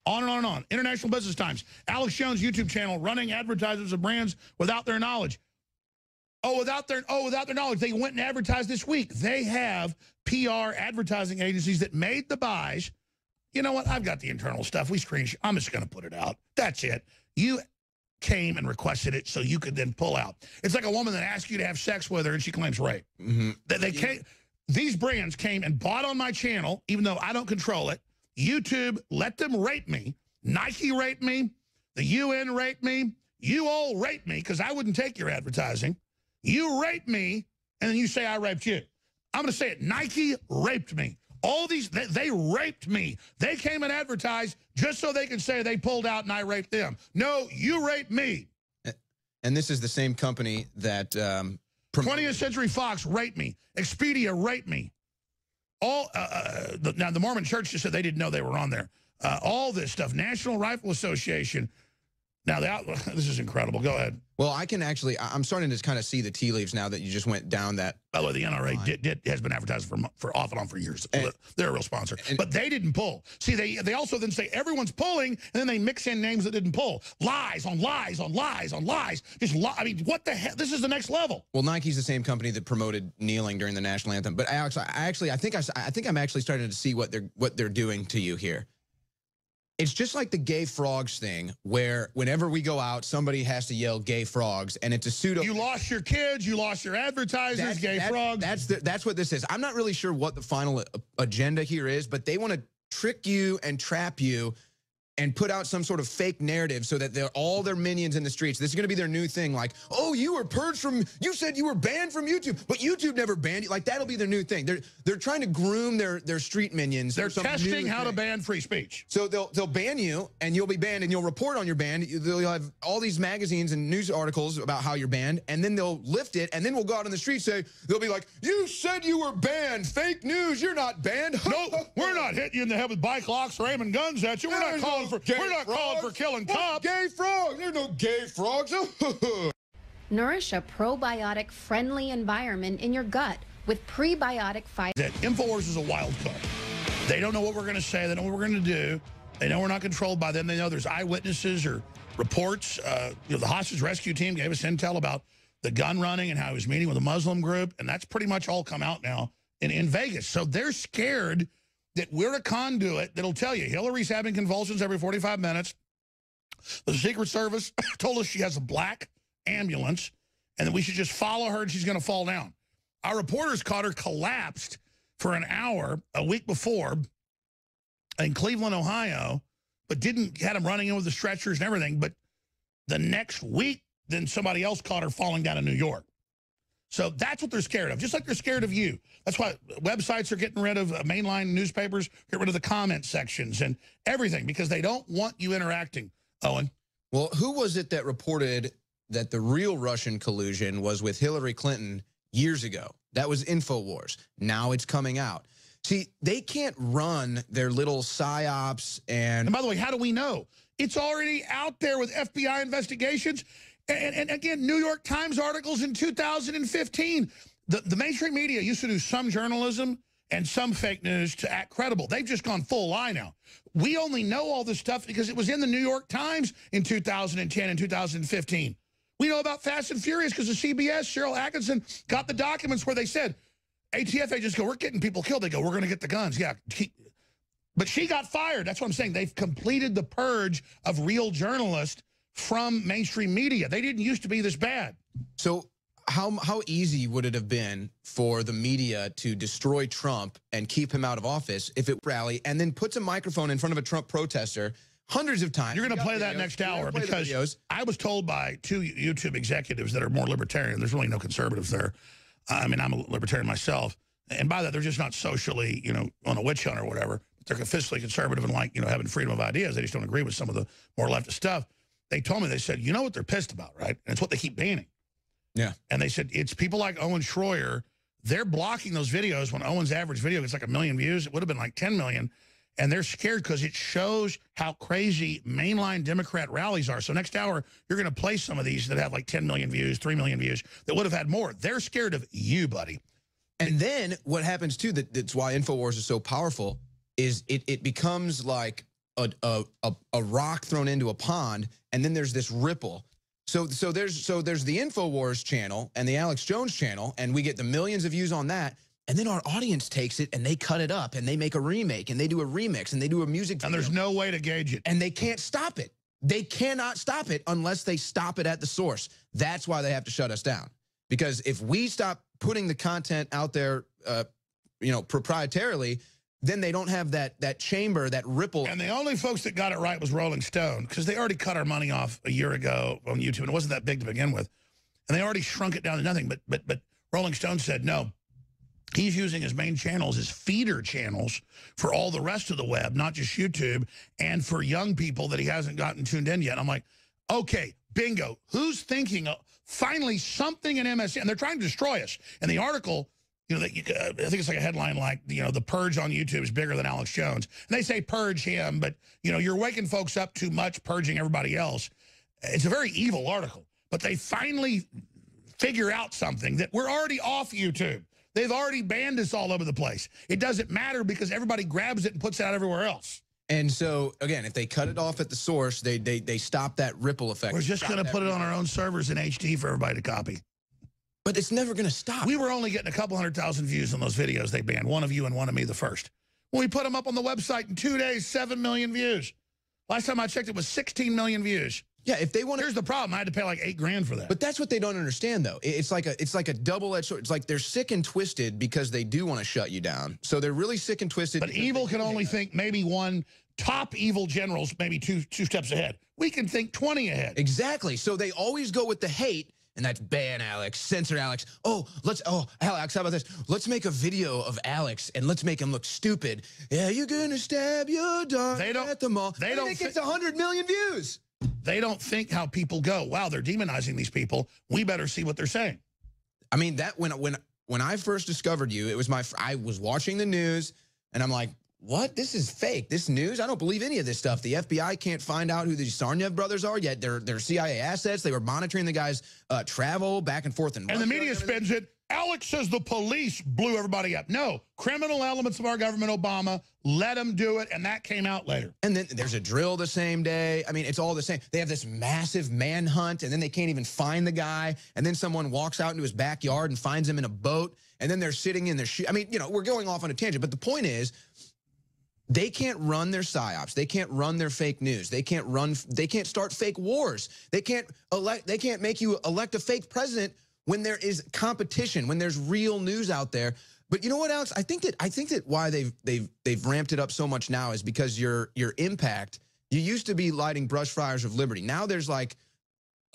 On and on and on. International Business Times. Alex Jones YouTube channel running advertisements of brands without their knowledge. Without their knowledge. They went and advertised this week. They have PR advertising agencies that made the buys. You know what? I've got the internal stuff. We screenshot. I'm just going to put it out. That's it. You came and requested it so you could then pull out. It's like a woman that asks you to have sex with her and she claims rape. These brands came and bought on my channel, even though I don't control it. YouTube let them rape me. Nike raped me. The UN raped me. You all raped me because I wouldn't take your advertising. You raped me, and then you say I raped you. I'm going to say it. Nike raped me. All these, they raped me. They came and advertised just so they can say they pulled out and I raped them. No, you raped me. And this is the same company that... 20th Century Fox raped me. Expedia raped me. Now, the Mormon Church just said they didn't know they were on there. All this stuff. National Rifle Association. Now, this is incredible. Go ahead. Well, I can actually, I'm starting to kind of see the tea leaves now that you just went down that. By the way, the NRA has been advertising for off and on for years. They're a real sponsor. But they didn't pull. See, they also then say everyone's pulling, and then they mix in names that didn't pull. Lies on lies on lies on lies. I mean, what the hell? This is the next level. Well, Nike's the same company that promoted kneeling during the national anthem. But Alex, I think I'm actually starting to see what they're doing to you here. It's just like the gay frogs thing, where whenever we go out, somebody has to yell gay frogs, and it's a pseudo... You lost your kids, you lost your advertisers, gay frogs. That's what this is. I'm not really sure what the final agenda here is, but they want to trick you and trap you and put out some sort of fake narrative so that all their minions in the streets, this is going to be their new thing, like, oh, you were purged from, you said you were banned from YouTube, but YouTube never banned you. Like, that'll be their new thing. They're trying to groom their street minions. They're testing how to ban free speech. So they'll ban you, and you'll be banned, and you'll report on your ban. You'll have all these magazines and news articles about how you're banned, and then they'll lift it, and then we'll go out on the street and say, they'll be like, you said you were banned. Fake news. You're not banned. No, we're not hitting you in the head with bike locks or aiming guns at you. We're not calling for killing cops. Gay frogs. There's no gay frogs. Nourish a probiotic-friendly environment in your gut with prebiotic fiber. That InfoWars is a wild card. They don't know what we're going to say. They know what we're going to do. They know we're not controlled by them. They know there's eyewitnesses or reports. The hostage rescue team gave us intel about the gun running and how he was meeting with a Muslim group, and that's pretty much all come out now in Vegas. So they're scared that we're a conduit that'll tell you Hillary's having convulsions every 45 minutes. The Secret Service told us she has a black ambulance and that we should just follow her and she's going to fall down. Our reporters caught her collapsed for an hour a week before in Cleveland, Ohio, but had them running in with the stretchers and everything. But the next week, then somebody else caught her falling down in New York. So that's what they're scared of, just like they're scared of you. That's why websites are getting rid of mainline newspapers, get rid of the comment sections and everything, because they don't want you interacting, Owen. Well, who was it that reported that the real Russian collusion was with Hillary Clinton years ago? That was InfoWars. Now it's coming out. See, they can't run their little psyops and by the way, how do we know? It's already out there with FBI investigations. And again, New York Times articles in 2015. The mainstream media used to do some journalism and some fake news to act credible. They've just gone full lie now. We only know all this stuff because it was in the New York Times in 2010 and 2015. We know about Fast and Furious because of CBS. Cheryl Atkinson got the documents where they said, ATF agents go, we're getting people killed. They go, we're going to get the guns. Yeah. But she got fired. That's what I'm saying. They've completed the purge of real journalists from mainstream media. They didn't used to be this bad. So how easy would it have been for the media to destroy Trump and keep him out of office if it rally and then puts a microphone in front of a Trump protester hundreds of times? You're going to play that next hour because I was told by 2 YouTube executives that are more libertarian. There's really no conservatives there. I mean, I'm a libertarian myself. And by that, they're just not socially, on a witch hunt or whatever. They're fiscally conservative and like, having freedom of ideas. They just don't agree with some of the more leftist stuff. They told me, they said, you know what they're pissed about, right? And it's what they keep banning. Yeah. And they said, it's people like Owen Schroyer. They're blocking those videos when Owen's average video gets like 1 million views. It would have been like 10 million. And they're scared because it shows how crazy mainline Democrat rallies are. So next hour, you're going to play some of these that have like 10 million views, 3 million views, that would have had more. They're scared of you, buddy. And then what happens, too, that's why InfoWars is so powerful, is it becomes like a rock thrown into a pond, and then there's this ripple. So there's the InfoWars channel and the Alex Jones channel, and we get the millions of views on that. And then our audience takes it and they cut it up and they make a remake and they do a remix and they do a music video. And there's no way to gauge it. And they can't stop it. They cannot stop it unless they stop it at the source. That's why they have to shut us down. Because if we stop putting the content out there, proprietarily, then they don't have that chamber, that ripple. And the only folks that got it right was Rolling Stone, because they already cut our money off a year ago on YouTube, and it wasn't that big to begin with. And they already shrunk it down to nothing. But Rolling Stone said, no, he's using his main channels as feeder channels for all the rest of the web, not just YouTube, and for young people that he hasn't gotten tuned in yet. I'm like, okay, bingo. Who's thinking of finally something in MSN? And they're trying to destroy us. And the article, I think it's like a headline like, the purge on YouTube is bigger than Alex Jones. And they say purge him, but, you're waking folks up too much, purging everybody else. It's a very evil article. But they finally figure out something that we're already off YouTube. They've already banned us all over the place. It doesn't matter because everybody grabs it and puts it out everywhere else. And so, again, if they cut it off at the source, they stop that ripple effect. We're just going to put it on our own servers in HD for everybody to copy. But it's never going to stop. We were only getting a couple 100,000 views on those videos they banned. One of you and one of me the first. When we put them up on the website in 2 days, 7 million views. Last time I checked, it was 16 million views. Yeah, if they want to. Here's the problem. I had to pay like $8 grand for that. But that's what they don't understand, though. It's like a double-edged sword. It's like they're sick and twisted because they do want to shut you down. So they're really sick and twisted. But evil can only think maybe one. Top evil generals maybe two steps ahead. We can think 20 ahead. Exactly. So they always go with the hate, and that's ban Alex, censor Alex. Oh, Alex, how about this? Let's make a video of Alex and let's make him look stupid. Yeah, you're gonna stab your dog at the mall. They don't. It gets 100 million views. They don't think how people go. Wow, they're demonizing these people. We better see what they're saying. I mean, that when I first discovered you, it was I was watching the news, and I'm like, what? This is fake. This news? I don't believe any of this stuff. The FBI can't find out who these Sarnev brothers are, yet they're CIA assets. They were monitoring the guy's travel back and forth. And the media spins it. Alex says the police blew everybody up. No, criminal elements of our government, Obama, let them do it, and that came out later. And then there's a drill the same day. I mean, it's all the same. They have this massive manhunt, and then they can't even find the guy, and then someone walks out into his backyard and finds him in a boat, and then they're sitting in their shoe. I mean, we're going off on a tangent, but the point is, they can't run their psyops. They can't run their fake news. They can't start fake wars. They can't make you elect a fake president when there is competition, when there's real news out there. But you know what, Alex? I think that why they've ramped it up so much now is because your impact. You used to be lighting brush fires of liberty. Now there's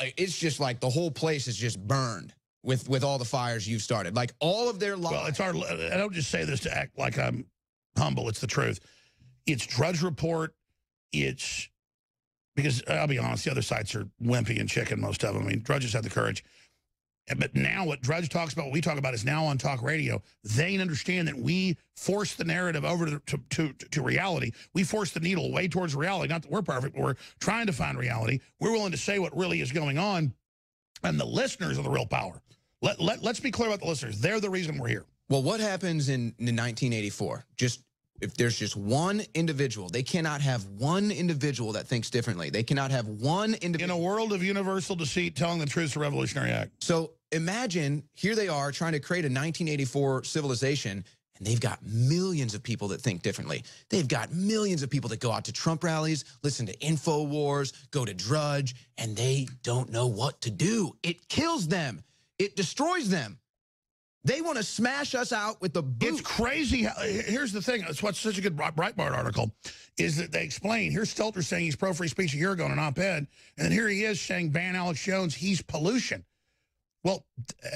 it's just like the whole place is just burned with all the fires you've started. Like all of their lives. Well, I don't just say this to act like I'm humble. It's the truth. It's Drudge Report. It's because I'll be honest, the other sites are wimpy and chicken, most of them. I mean, Drudge has had the courage. But now what Drudge talks about, what we talk about is now on talk radio. They understand that we force the narrative over to reality. We force the needle way towards reality. Not that we're perfect, but we're trying to find reality. We're willing to say what really is going on. And the listeners are the real power. Let's be clear about the listeners. They're the reason we're here. Well, what happens in 1984? If there's just one individual, they cannot have one individual that thinks differently. They cannot have one individual. In a world of universal deceit, telling the truth is a revolutionary act. So imagine, here they are trying to create a 1984 civilization, and they've got millions of people that think differently. They've got millions of people that go out to Trump rallies, listen to InfoWars, go to Drudge, and they don't know what to do. It kills them. It destroys them. They want to smash us out with the boot. It's crazy. Here's the thing. That's what's such a good Breitbart article, is that they explain. Here's Stelter saying he's pro-free speech a year ago in an op-ed, and then here he is saying ban Alex Jones, he's pollution. Well,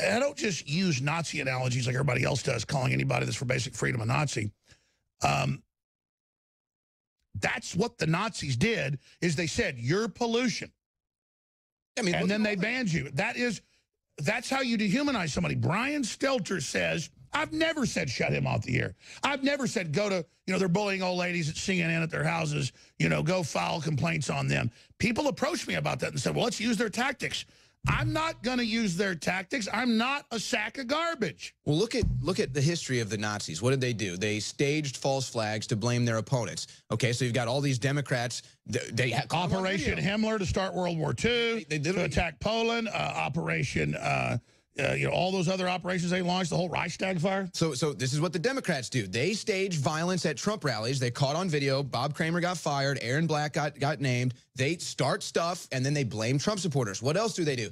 I don't just use Nazi analogies like everybody else does, calling anybody that's for basic freedom a Nazi. That's what the Nazis did, is they said, you're pollution. I mean, and then they banned you. That's how you dehumanize somebody. Brian Stelter says I've never said shut him off the air. I've never said go to, they're bullying old ladies at CNN at their houses, go file complaints on them. People approached me about that and said, well, let's use their tactics. I'm not going to use their tactics. I'm not a sack of garbage. Well, look at the history of the Nazis. What did they do? They staged false flags to blame their opponents. Okay, so you've got all these Democrats. They Operation Himmler to start World War II, to attack Poland, Operation... all those other operations they launched, the whole Reichstag fire. So this is what the Democrats do. They stage violence at Trump rallies. They caught on video. Bob Kramer got fired. Aaron Black got named. They start stuff, and then they blame Trump supporters. What else do they do?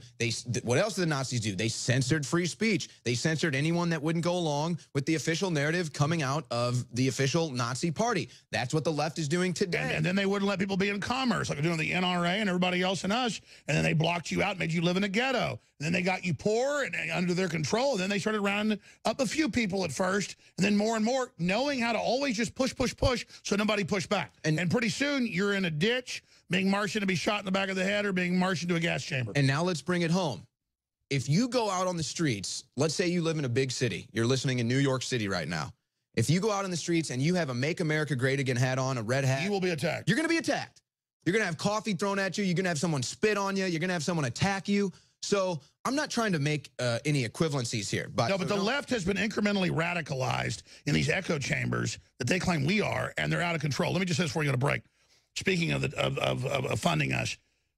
What else do the Nazis do? They censored free speech. They censored anyone that wouldn't go along with the official narrative coming out of the official Nazi party. That's what the left is doing today. And then they wouldn't let people be in commerce, like they're doing the NRA and everybody else and us. And then they blocked you out, made you live in a ghetto. And then they got you poor and under their control. And then they started rounding up a few people at first, and then more and more, knowing how to always just push so nobody pushed back. And pretty soon you're in a ditch, being marched in to be shot in the back of the head or being marched into a gas chamber. And now let's bring it home. If you go out on the streets, let's say you live in a big city. You're listening in New York City right now. If you go out in the streets and you have a Make America Great Again hat on, a red hat. You will be attacked. You're going to be attacked. You're going to have coffee thrown at you. You're going to have someone spit on you. You're going to have someone attack you. So I'm not trying to make any equivalencies here. But the left has been incrementally radicalized in these echo chambers that they claim we are, and they're out of control. Let me just say this before you go to break. Speaking of funding us,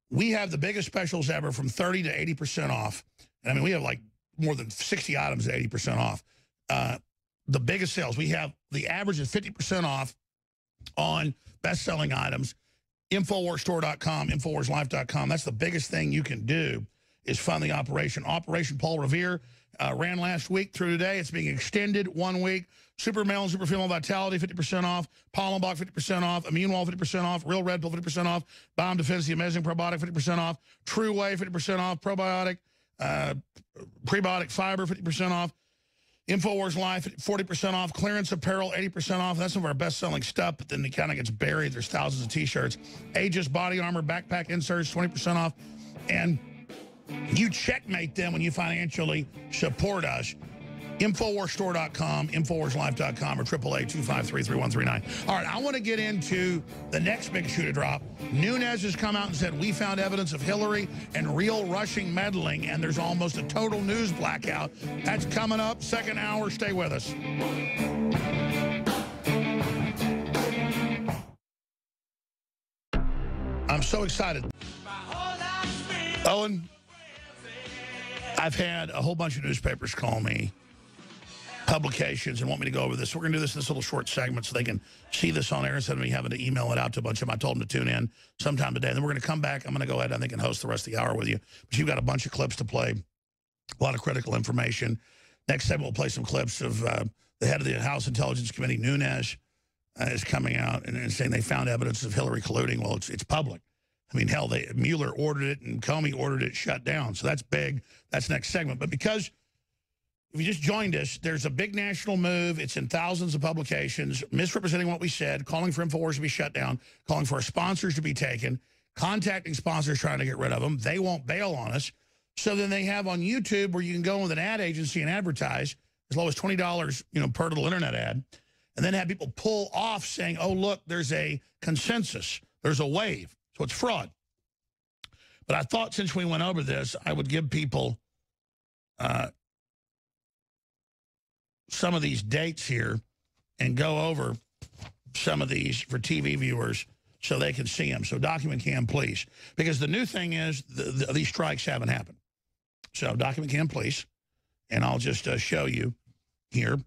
we have the biggest specials ever from 30 to 80% off. And I mean, we have like more than 60 items at 80% off. The biggest sales. We have the average is 50% off on best-selling items. Infowarsstore.com, InfoWarsLife.com. That's the biggest thing you can do is fund the operation. Operation Paul Revere ran last week through today. It's being extended 1 week. Super Male and Super Female Vitality, 50% off. Pollenbach, 50% off. Immune Wall, 50% off. Real Red Pill, 50% off. Bomb Defense, the Amazing Probiotic, 50% off. True Whey, 50% off. Probiotic, Prebiotic Fiber, 50% off. InfoWars Life, 40% off. Clearance Apparel, 80% off. That's some of our best-selling stuff, but then it kind of gets buried. There's thousands of T-shirts. Aegis Body Armor, Backpack Inserts, 20% off. And you checkmate them when you financially support us. Infowarsstore.com, InfoWarsLife.com, or 888-253-3139. All right, I want to get into the next big shoe to drop. Nunes has come out and said, we found evidence of Hillary and real Russian meddling, and there's almost a total news blackout. That's coming up, second hour. Stay with us. I'm so excited. Owen, I've had a whole bunch of newspapers call me, publications, and want me to go over this. We're going to do this in this little short segment so they can see this on air instead of me having to email it out to a bunch of them. I told them to tune in sometime today. And then we're going to come back. I'm going to go ahead, I think, and host the rest of the hour with you. But you've got a bunch of clips to play, a lot of critical information. Next segment, we'll play some clips of the head of the House Intelligence Committee, Nunes, is coming out and saying they found evidence of Hillary colluding. Well, it's public. I mean, hell, Mueller ordered it and Comey ordered it shut down. So that's big. That's next segment. But because if you just joined us, there's a big national move. It's in thousands of publications, misrepresenting what we said, calling for InfoWars to be shut down, calling for our sponsors to be taken, contacting sponsors trying to get rid of them. They won't bail on us. So then they have on YouTube where you can go with an ad agency and advertise as low as $20, per little internet ad, and then have people pull off saying, oh, look, there's a consensus. There's a wave. So it's fraud. But I thought since we went over this, I would give people some of these dates here and go over some of these for TV viewers so they can see them. So document cam, please. Because the new thing is these strikes haven't happened. So document cam, please. And I'll just show you here.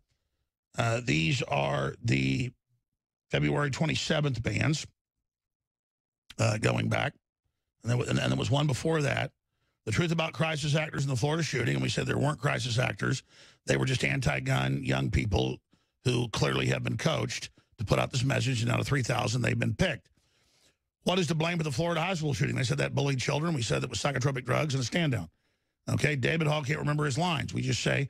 These are the February 27th bans going back. And there was one before that. The truth about crisis actors in the Florida shooting, and we said there weren't crisis actors. They were just anti-gun young people who clearly have been coached to put out this message, and out of 3,000, they've been picked. What is to blame for the Florida high school shooting? They said that bullied children. We said it was psychotropic drugs and a stand-down. Okay, David Hall can't remember his lines. We just say,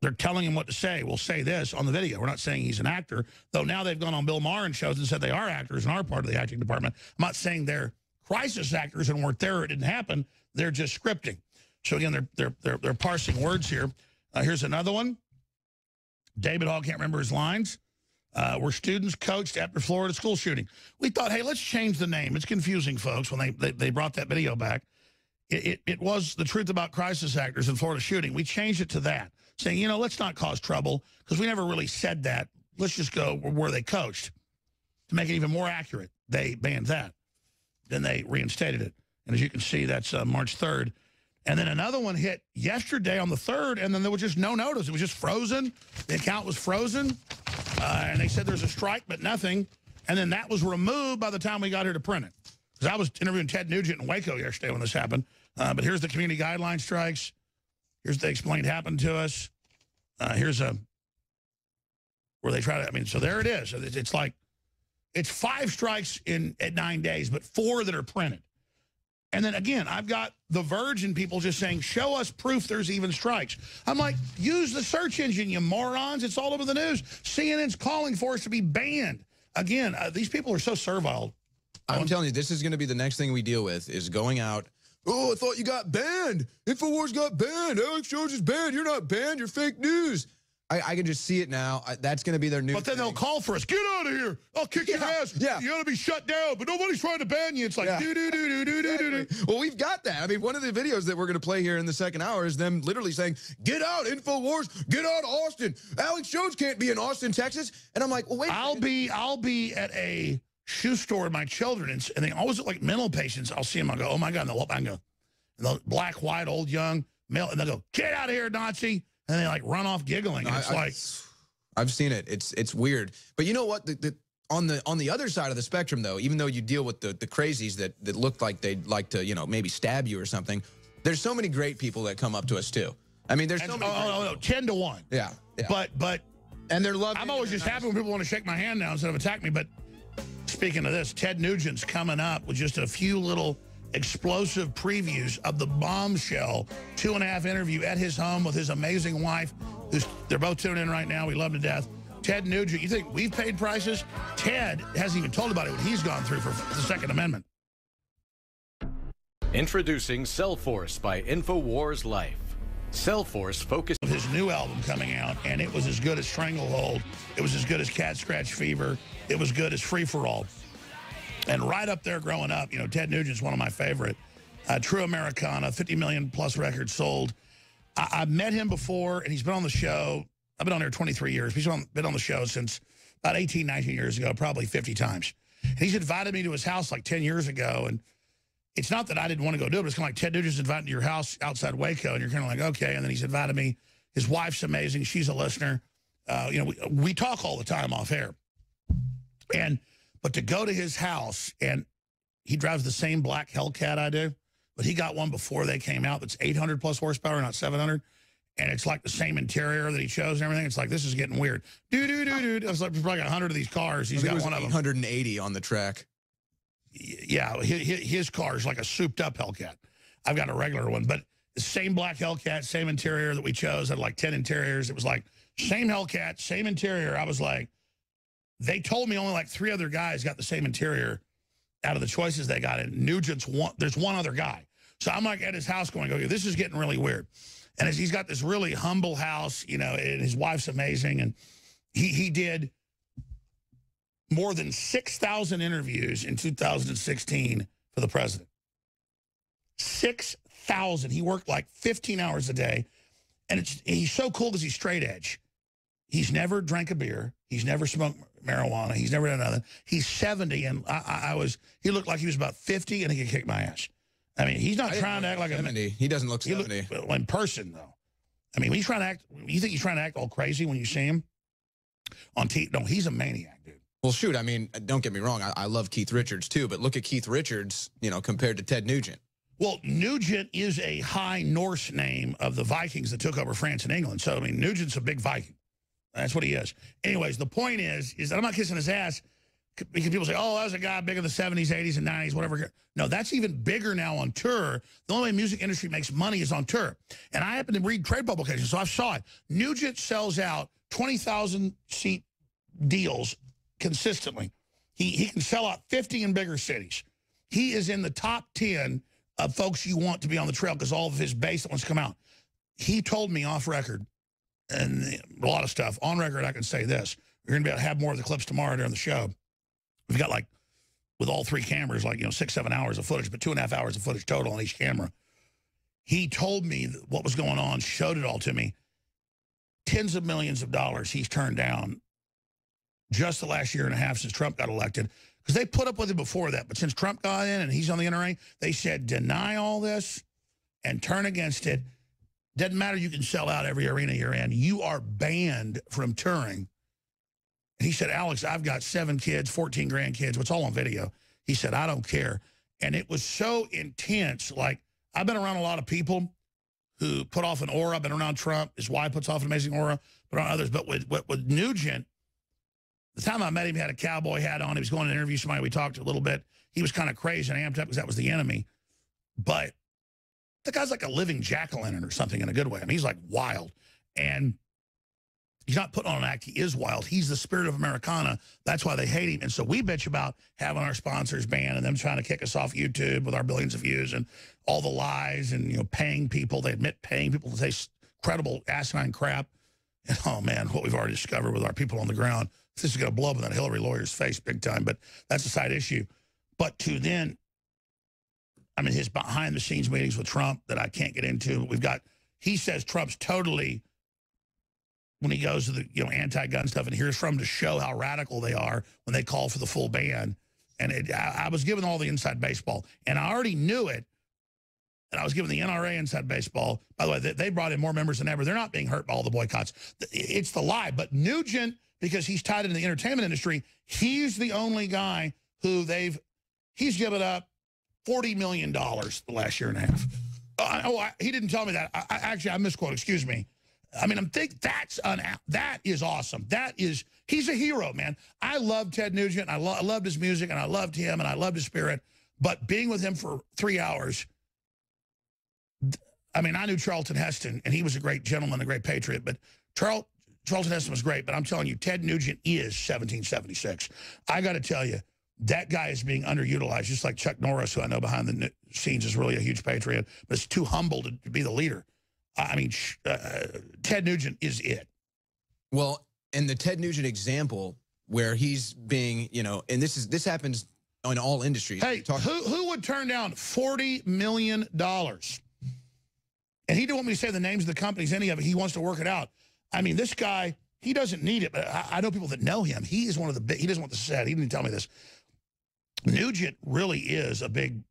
they're telling him what to say. We'll say this on the video. We're not saying he's an actor, though now they've gone on Bill Maher and shows and said they are actors and are part of the acting department. I'm not saying they're crisis actors and weren't there, it didn't happen. They're just scripting. So again, they're parsing words here. Here's another one. David Hall can't remember his lines. Were students coached after Florida school shooting. We thought, hey, let's change the name. It's confusing, folks, when they brought that video back. It was the truth about crisis actors in Florida shooting. We changed it to that, saying, you know, let's not cause trouble, because we never really said that. Let's just go where they coached. To make it even more accurate, they banned that. Then they reinstated it. And as you can see, that's March 3rd. And then another one hit yesterday on the 3rd, and then there was just no notice. It was just frozen. The account was frozen. And they said there's a strike, but nothing. And then that was removed by the time we got here to print it. Because I was interviewing Ted Nugent in Waco yesterday when this happened. But here's the community guideline strikes. Here's what they explained happened to us. Here's where they try to, I mean, so there it is. It's like, it's 5 strikes at 9 days, but 4 that are printed. And then again, I've got The Verge and people just saying, show us proof there's even strikes. I'm like, use the search engine, you morons. It's all over the news. CNN's calling for us to be banned. Again, these people are so servile. I'm telling you, this is going to be the next thing we deal with, is going out. Oh, I thought you got banned. InfoWars got banned. Alex Jones is banned. You're not banned. You're fake news. I can just see it now. That's going to be their new But then they'll call for us. Get out of here. I'll kick your ass. Yeah. You ought to be shut down. But nobody's trying to ban you. It's like, do-do-do-do-do-do-do. Well, we've got that. I mean, one of the videos that we're going to play here in the second hour is them literally saying, get out, InfoWars. Get out of Austin. Alex Jones can't be in Austin, Texas. And I'm like, well, wait. I'll be at a shoe store with my children, and they always look like mental patients. I'll see them. I'll go, oh, my God. And they'll go, and they'll black, white, old, young, male. And they'll go, get out of here, Nazi. And they, like, run off giggling. And it's like... I've seen it. It's weird. But you know what? On the other side of the spectrum, though, even though you deal with the crazies that look like they'd like to, you know, maybe stab you or something, there's so many great people that come up to us, too. I mean, there's so many... Oh, 10 to 1. Yeah. But... And they're loving... I'm always just happy when people want to shake my hand now instead of attack me. But speaking of this, Ted Nugent's coming up with just a few little explosive previews of the bombshell 2.5 interview at his home with his amazing wife. They're both tuning in right now. We love him to death. Ted Nugent, you think we've paid prices? Ted hasn't even told about it, what he's gone through for the Second Amendment. Introducing Cellforce by InfoWars Life. Cellforce focused... His new album coming out, and it was as good as Stranglehold. It was as good as Cat Scratch Fever. It was good as Free For All. And right up there growing up, you know, Ted Nugent's one of my favorite. True Americana, 50 million plus records sold. I've met him before, and he's been on the show. I've been on there 23 years. He's been on the show since about 18, 19 years ago, probably 50 times. And he's invited me to his house like 10 years ago. And it's not that I didn't want to go do it, but it's kind of like Ted Nugent's invited to your house outside Waco, and you're kind of like, okay. And then he's invited me. His wife's amazing. She's a listener. You know, we talk all the time off air. But to go to his house, and he drives the same black Hellcat I do, but he got one before they came out that's 800 plus horsepower, not 700. And it's like the same interior that he chose and everything. It's like, this is getting weird. It was like probably 100 of these cars. He's got one of them. 180 on the track. Yeah, his car is like a souped up Hellcat. I've got a regular one, but the same black Hellcat, same interior that we chose, had like 10 interiors. It was like, same Hellcat, same interior. I was like, they told me only like 3 other guys got the same interior out of the choices they got. And Nugent's one, there's one other guy. So I'm like at his house going, okay, this is getting really weird. And he's got this really humble house, you know, and his wife's amazing. And he did more than 6,000 interviews in 2016 for the president. 6,000. He worked like 15 hours a day. And he's so cool because he's straight edge. He's never drank a beer. He's never smoked marijuana. He's never done nothing. He's 70, and he looked like he was about 50, and he could kick my ass. I mean, he's not trying to act like 70. He doesn't look 70. In person, though. I mean, when he's trying to act, you think he's trying to act all crazy when you see him on TV? No, he's a maniac, dude. Well, shoot, I mean, don't get me wrong. I love Keith Richards, too, but look at Keith Richards, you know, compared to Ted Nugent. Well, Nugent is a high Norse name of the Vikings that took over France and England. So, I mean, Nugent's a big Viking. That's what he is. Anyways, the point is that I'm not kissing his ass because people say, oh, that was a guy big in the 70s, 80s, and 90s, whatever. No, that's even bigger now on tour. The only way music industry makes money is on tour. And I happen to read trade publications, so I saw it. Nugent sells out 20,000-seat deals consistently. He can sell out 50 in bigger cities. He is in the top 10 of folks you want to be on the trail because all of his base that wants to come out. He told me off record and a lot of stuff. On record, I can say this. We're going to be able to have more of the clips tomorrow during the show. We've got, like, with all 3 cameras, like, 6, 7 hours of footage, but 2.5 hours of footage total on each camera. He told me what was going on, showed it all to me. Tens of millions of dollars he's turned down just the last year and a half since Trump got elected. Because they put up with it before that. But since Trump got in and he's on the NRA, they said, deny all this and turn against it. Doesn't matter, you can sell out every arena you're in. You are banned from touring. And he said, Alex, I've got 7 kids, 14 grandkids. It's all on video. He said, I don't care. And it was so intense. Like, I've been around a lot of people who put off an aura. I've been around Trump. His wife puts off an amazing aura. But on others. But with Nugent, the time I met him, he had a cowboy hat on. He was going to interview somebody. We talked a little bit. He was kind of crazy and amped up because that was the enemy. But the guy's like a living jack-o'-lantern or something in a good way. I mean, he's like wild. And he's not putting on an act. He is wild. He's the spirit of Americana. That's why they hate him. And so we bitch about having our sponsors banned and them trying to kick us off YouTube with our billions of views and all the lies and, paying people. They admit paying people to say credible asinine crap. And, oh, man, what we've already discovered with our people on the ground. This is going to blow up in that Hillary lawyer's face big time, but that's a side issue. But to then, I mean, his behind-the-scenes meetings with Trump that I can't get into. We've got, he says Trump's totally, when he goes to the, anti-gun stuff and hears from to show how radical they are when they call for the full ban. And I was given all the inside baseball, and I already knew it. And I was given the NRA inside baseball. By the way, they brought in more members than ever. They're not being hurt by all the boycotts. It's the lie. But Nugent, because he's tied into the entertainment industry, he's the only guy who he's given up $40 million the last year and a half. He didn't tell me that. Actually, I misquote. Excuse me. I mean, that is awesome. He's a hero, man. I love Ted Nugent. I loved his music, and I loved him, and I loved his spirit. But being with him for 3 hours, I mean, I knew Charlton Heston, and he was a great gentleman, a great patriot. But Charlton Heston was great. But I'm telling you, Ted Nugent is 1776. I got to tell you, that guy is being underutilized, just like Chuck Norris, who I know behind the scenes is really a huge patriot, but is too humble to be the leader. I mean, Ted Nugent is it. Well, And the Ted Nugent example where he's being, and this happens in all industries. Hey, who would turn down $40 million? And he didn't want me to say the names of the companies, any of it. He wants to work it out. I mean, this guy, he doesn't need it, but I know people that know him. He is one of the big, he doesn't want this said. He didn't tell me this. Nugent really is a big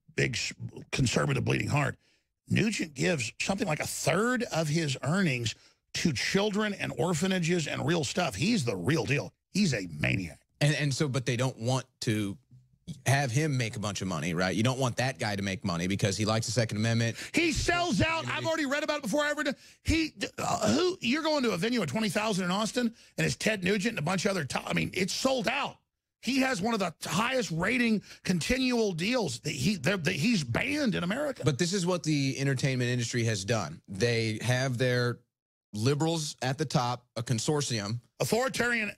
conservative bleeding heart. Nugent gives something like 1/3 of his earnings to children and orphanages and real stuff. He's the real deal. He's a maniac. And so, but they don't want to have him make a bunch of money, right? You don't want that guy to make money because he likes the Second Amendment. He sells out. I've already read about it before I ever did. You're going to a venue at 20,000 in Austin, and it's Ted Nugent and a bunch of other, I mean, it's sold out. He has one of the highest rating continual deals that he's banned in America. But this is what the entertainment industry has done. They have their liberals at the top, a consortium. Authoritarian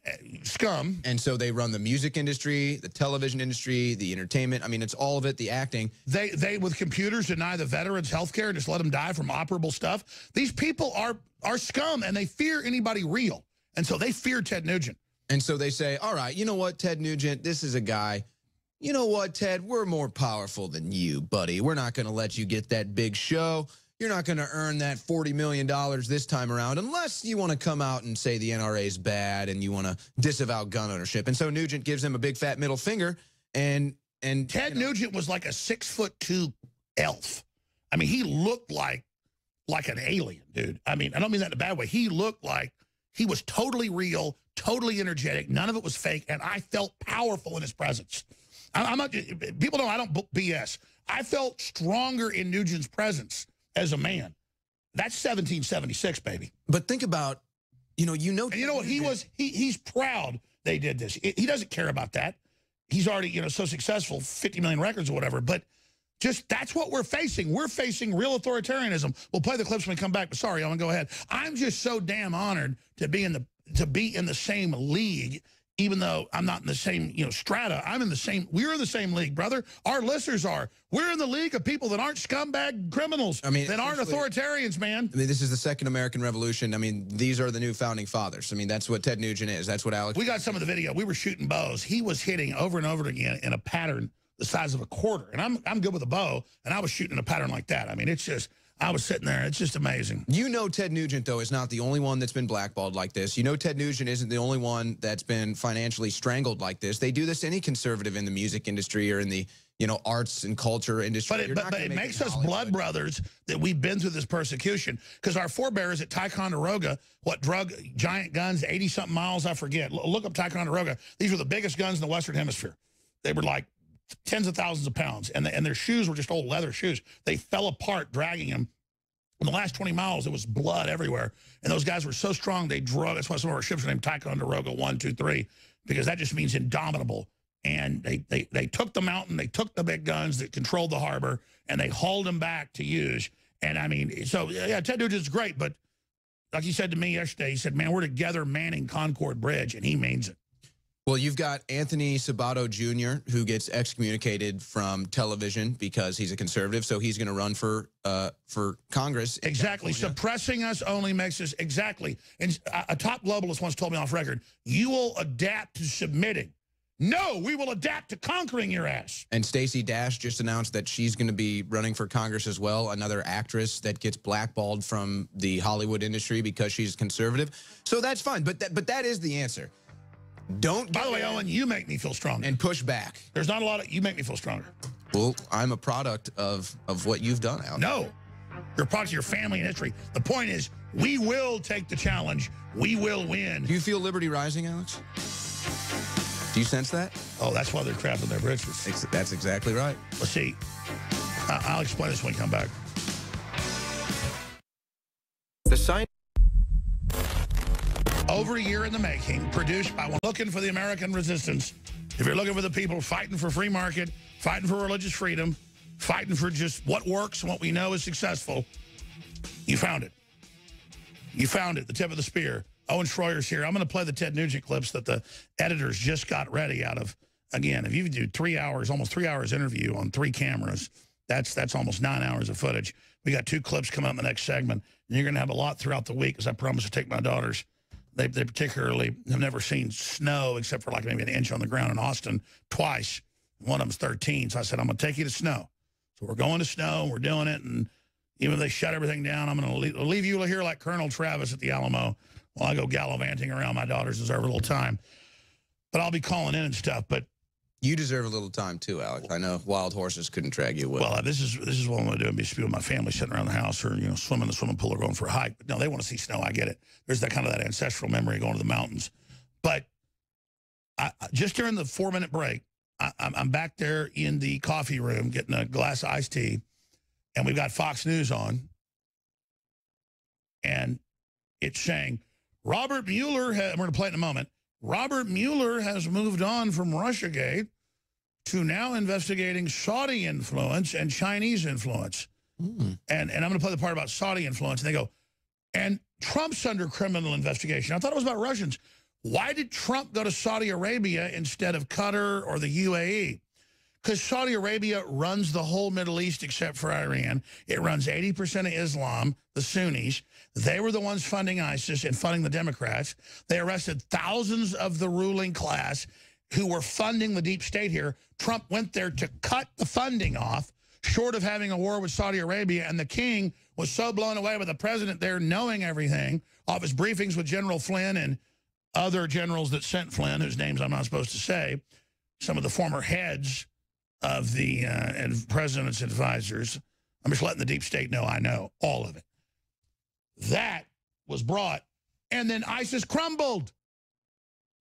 scum. And so they run the music industry, the television industry, the entertainment. I mean, it's all of it, the acting. They with computers, deny the veterans health care and just let them die from operable stuff. These people are scum, and they fear anybody real. And so they fear Ted Nugent. And so they say, all right, you know what, Ted Nugent, this is a guy. You know what, Ted, we're more powerful than you, buddy. We're not going to let you get that big show. You're not going to earn that $40 million this time around unless you want to come out and say the NRA is bad and you want to disavow gun ownership. And so Nugent gives him a big fat middle finger. And Ted Nugent was like a 6'2" elf. I mean, he looked like an alien, dude. I mean, I don't mean that in a bad way. He looked like he was totally real, totally energetic. None of it was fake, and I felt powerful in his presence. I'm not. People know I don't BS. I felt stronger in Nugent's presence as a man. That's 1776, baby. But think about, and you know what? He's proud they did this. He doesn't care about that. He's already, so successful, 50 million records or whatever. But just that's what we're facing. We're facing real authoritarianism. We'll play the clips when we come back. But sorry, I'm gonna go ahead. I'm just so damn honored to be in the same league even though I'm not in the same, strata, we're in the same league, brother. Our listeners are. We're in the league of people that aren't scumbag criminals, that aren't authoritarians, man. I mean, this is the second American Revolution. I mean, these are the new founding fathers. I mean, that's what Ted Nugent is. That's what Alex... We got some of the video. We were shooting bows. He was hitting over and over again in a pattern the size of a quarter. And I'm good with a bow, and I was shooting in a pattern like that. I mean, it's just... I was sitting there. It's just amazing. You know Ted Nugent, though, is not the only one that's been blackballed like this. You know Ted Nugent isn't the only one that's been financially strangled like this. They do this to any conservative in the music industry or in the, arts and culture industry. But it makes us blood brothers that we've been through this persecution, because our forebears at Ticonderoga, drug giant guns, 80-something miles, I forget. Look up Ticonderoga. These were the biggest guns in the Western Hemisphere. They were like tens of thousands of pounds, and their shoes were just old leather shoes. They fell apart dragging them. In the last 20 miles, it was blood everywhere. And those guys were so strong, they drug. That's why some of our ships are named Ticonderoga 1, 2, 3, because that just means indomitable. And they took the mountain, they took the big guns that controlled the harbor, and they hauled them back to use. And I mean, so yeah, Ted Nugent's great, but like he said to me yesterday, he said, man, we're together manning Concord Bridge, and he means it. Well, you've got Anthony Sabato Jr., who gets excommunicated from television because he's a conservative, so he's going to run for Congress. Exactly. Suppressing us only makes us... Exactly. And a top globalist once told me off record, you will adapt to submitting. No, we will adapt to conquering your ass. And Stacey Dash just announced that she's going to be running for Congress as well, another actress that gets blackballed from the Hollywood industry because she's conservative. So that's fine, but that is the answer. Don't. By the way, Owen, you make me feel stronger. And push back. There's not a lot of... You make me feel stronger. Well, I'm a product of what you've done, Alex. No. You're a product of your family and history. The point is, we will take the challenge. We will win. Do you feel liberty rising, Alex? Do you sense that? Oh, that's why they're trapped in their britches. That's exactly right. Let's see. I'll explain this when we come back. The sign... Over a year in the making, produced by one looking for the American resistance. If you're looking for the people fighting for free market, fighting for religious freedom, fighting for just what works and what we know is successful, you found it. You found it, the tip of the spear. Owen Schroyer's here. I'm going to play the Ted Nugent clips that the editors just got ready out of. Again, if you do 3 hours, almost 3 hours interview on 3 cameras, that's almost 9 hours of footage. We got 2 clips coming up in the next segment. And you're going to have a lot throughout the week, because I promised to take my daughters. They particularly have never seen snow except for like maybe an inch on the ground in Austin twice. One of them's 13, so I said, I'm going to take you to snow. So we're going to snow, we're doing it, and even if they shut everything down, I'm going to leave you here like Colonel Travis at the Alamo while I go gallivanting around. My daughters deserve a little time. But I'll be calling in and stuff, but... You deserve a little time too, Alex. I know wild horses couldn't drag you away. Well, this is what I'm going to do. Be with my family sitting around the house, or swimming in the swimming pool, or going for a hike. But no, they want to see snow. I get it. There's that kind of that ancestral memory going to the mountains. But just during the 4-minute break, I'm back there in the coffee room getting a glass of iced tea, and we've got Fox News on, and it's saying Robert Mueller. We're going to play it in a moment. Robert Mueller has moved on from Russiagate to now investigating Saudi influence and Chinese influence. And I'm going to play the part about Saudi influence. And they go, and Trump's under criminal investigation. I thought it was about Russians. Why did Trump go to Saudi Arabia instead of Qatar or the UAE? Because Saudi Arabia runs the whole Middle East except for Iran. It runs 80% of Islam, the Sunnis. They were the ones funding ISIS and funding the Democrats. They arrested thousands of the ruling class who were funding the deep state here. Trump went there to cut the funding off, short of having a war with Saudi Arabia. And the king was so blown away with the president there knowing everything off his briefings with General Flynn and other generals that sent Flynn, whose names I'm not supposed to say, some of the former heads of the and president's advisors. I'm just letting the deep state know I know all of it. That was brought, and then ISIS crumbled.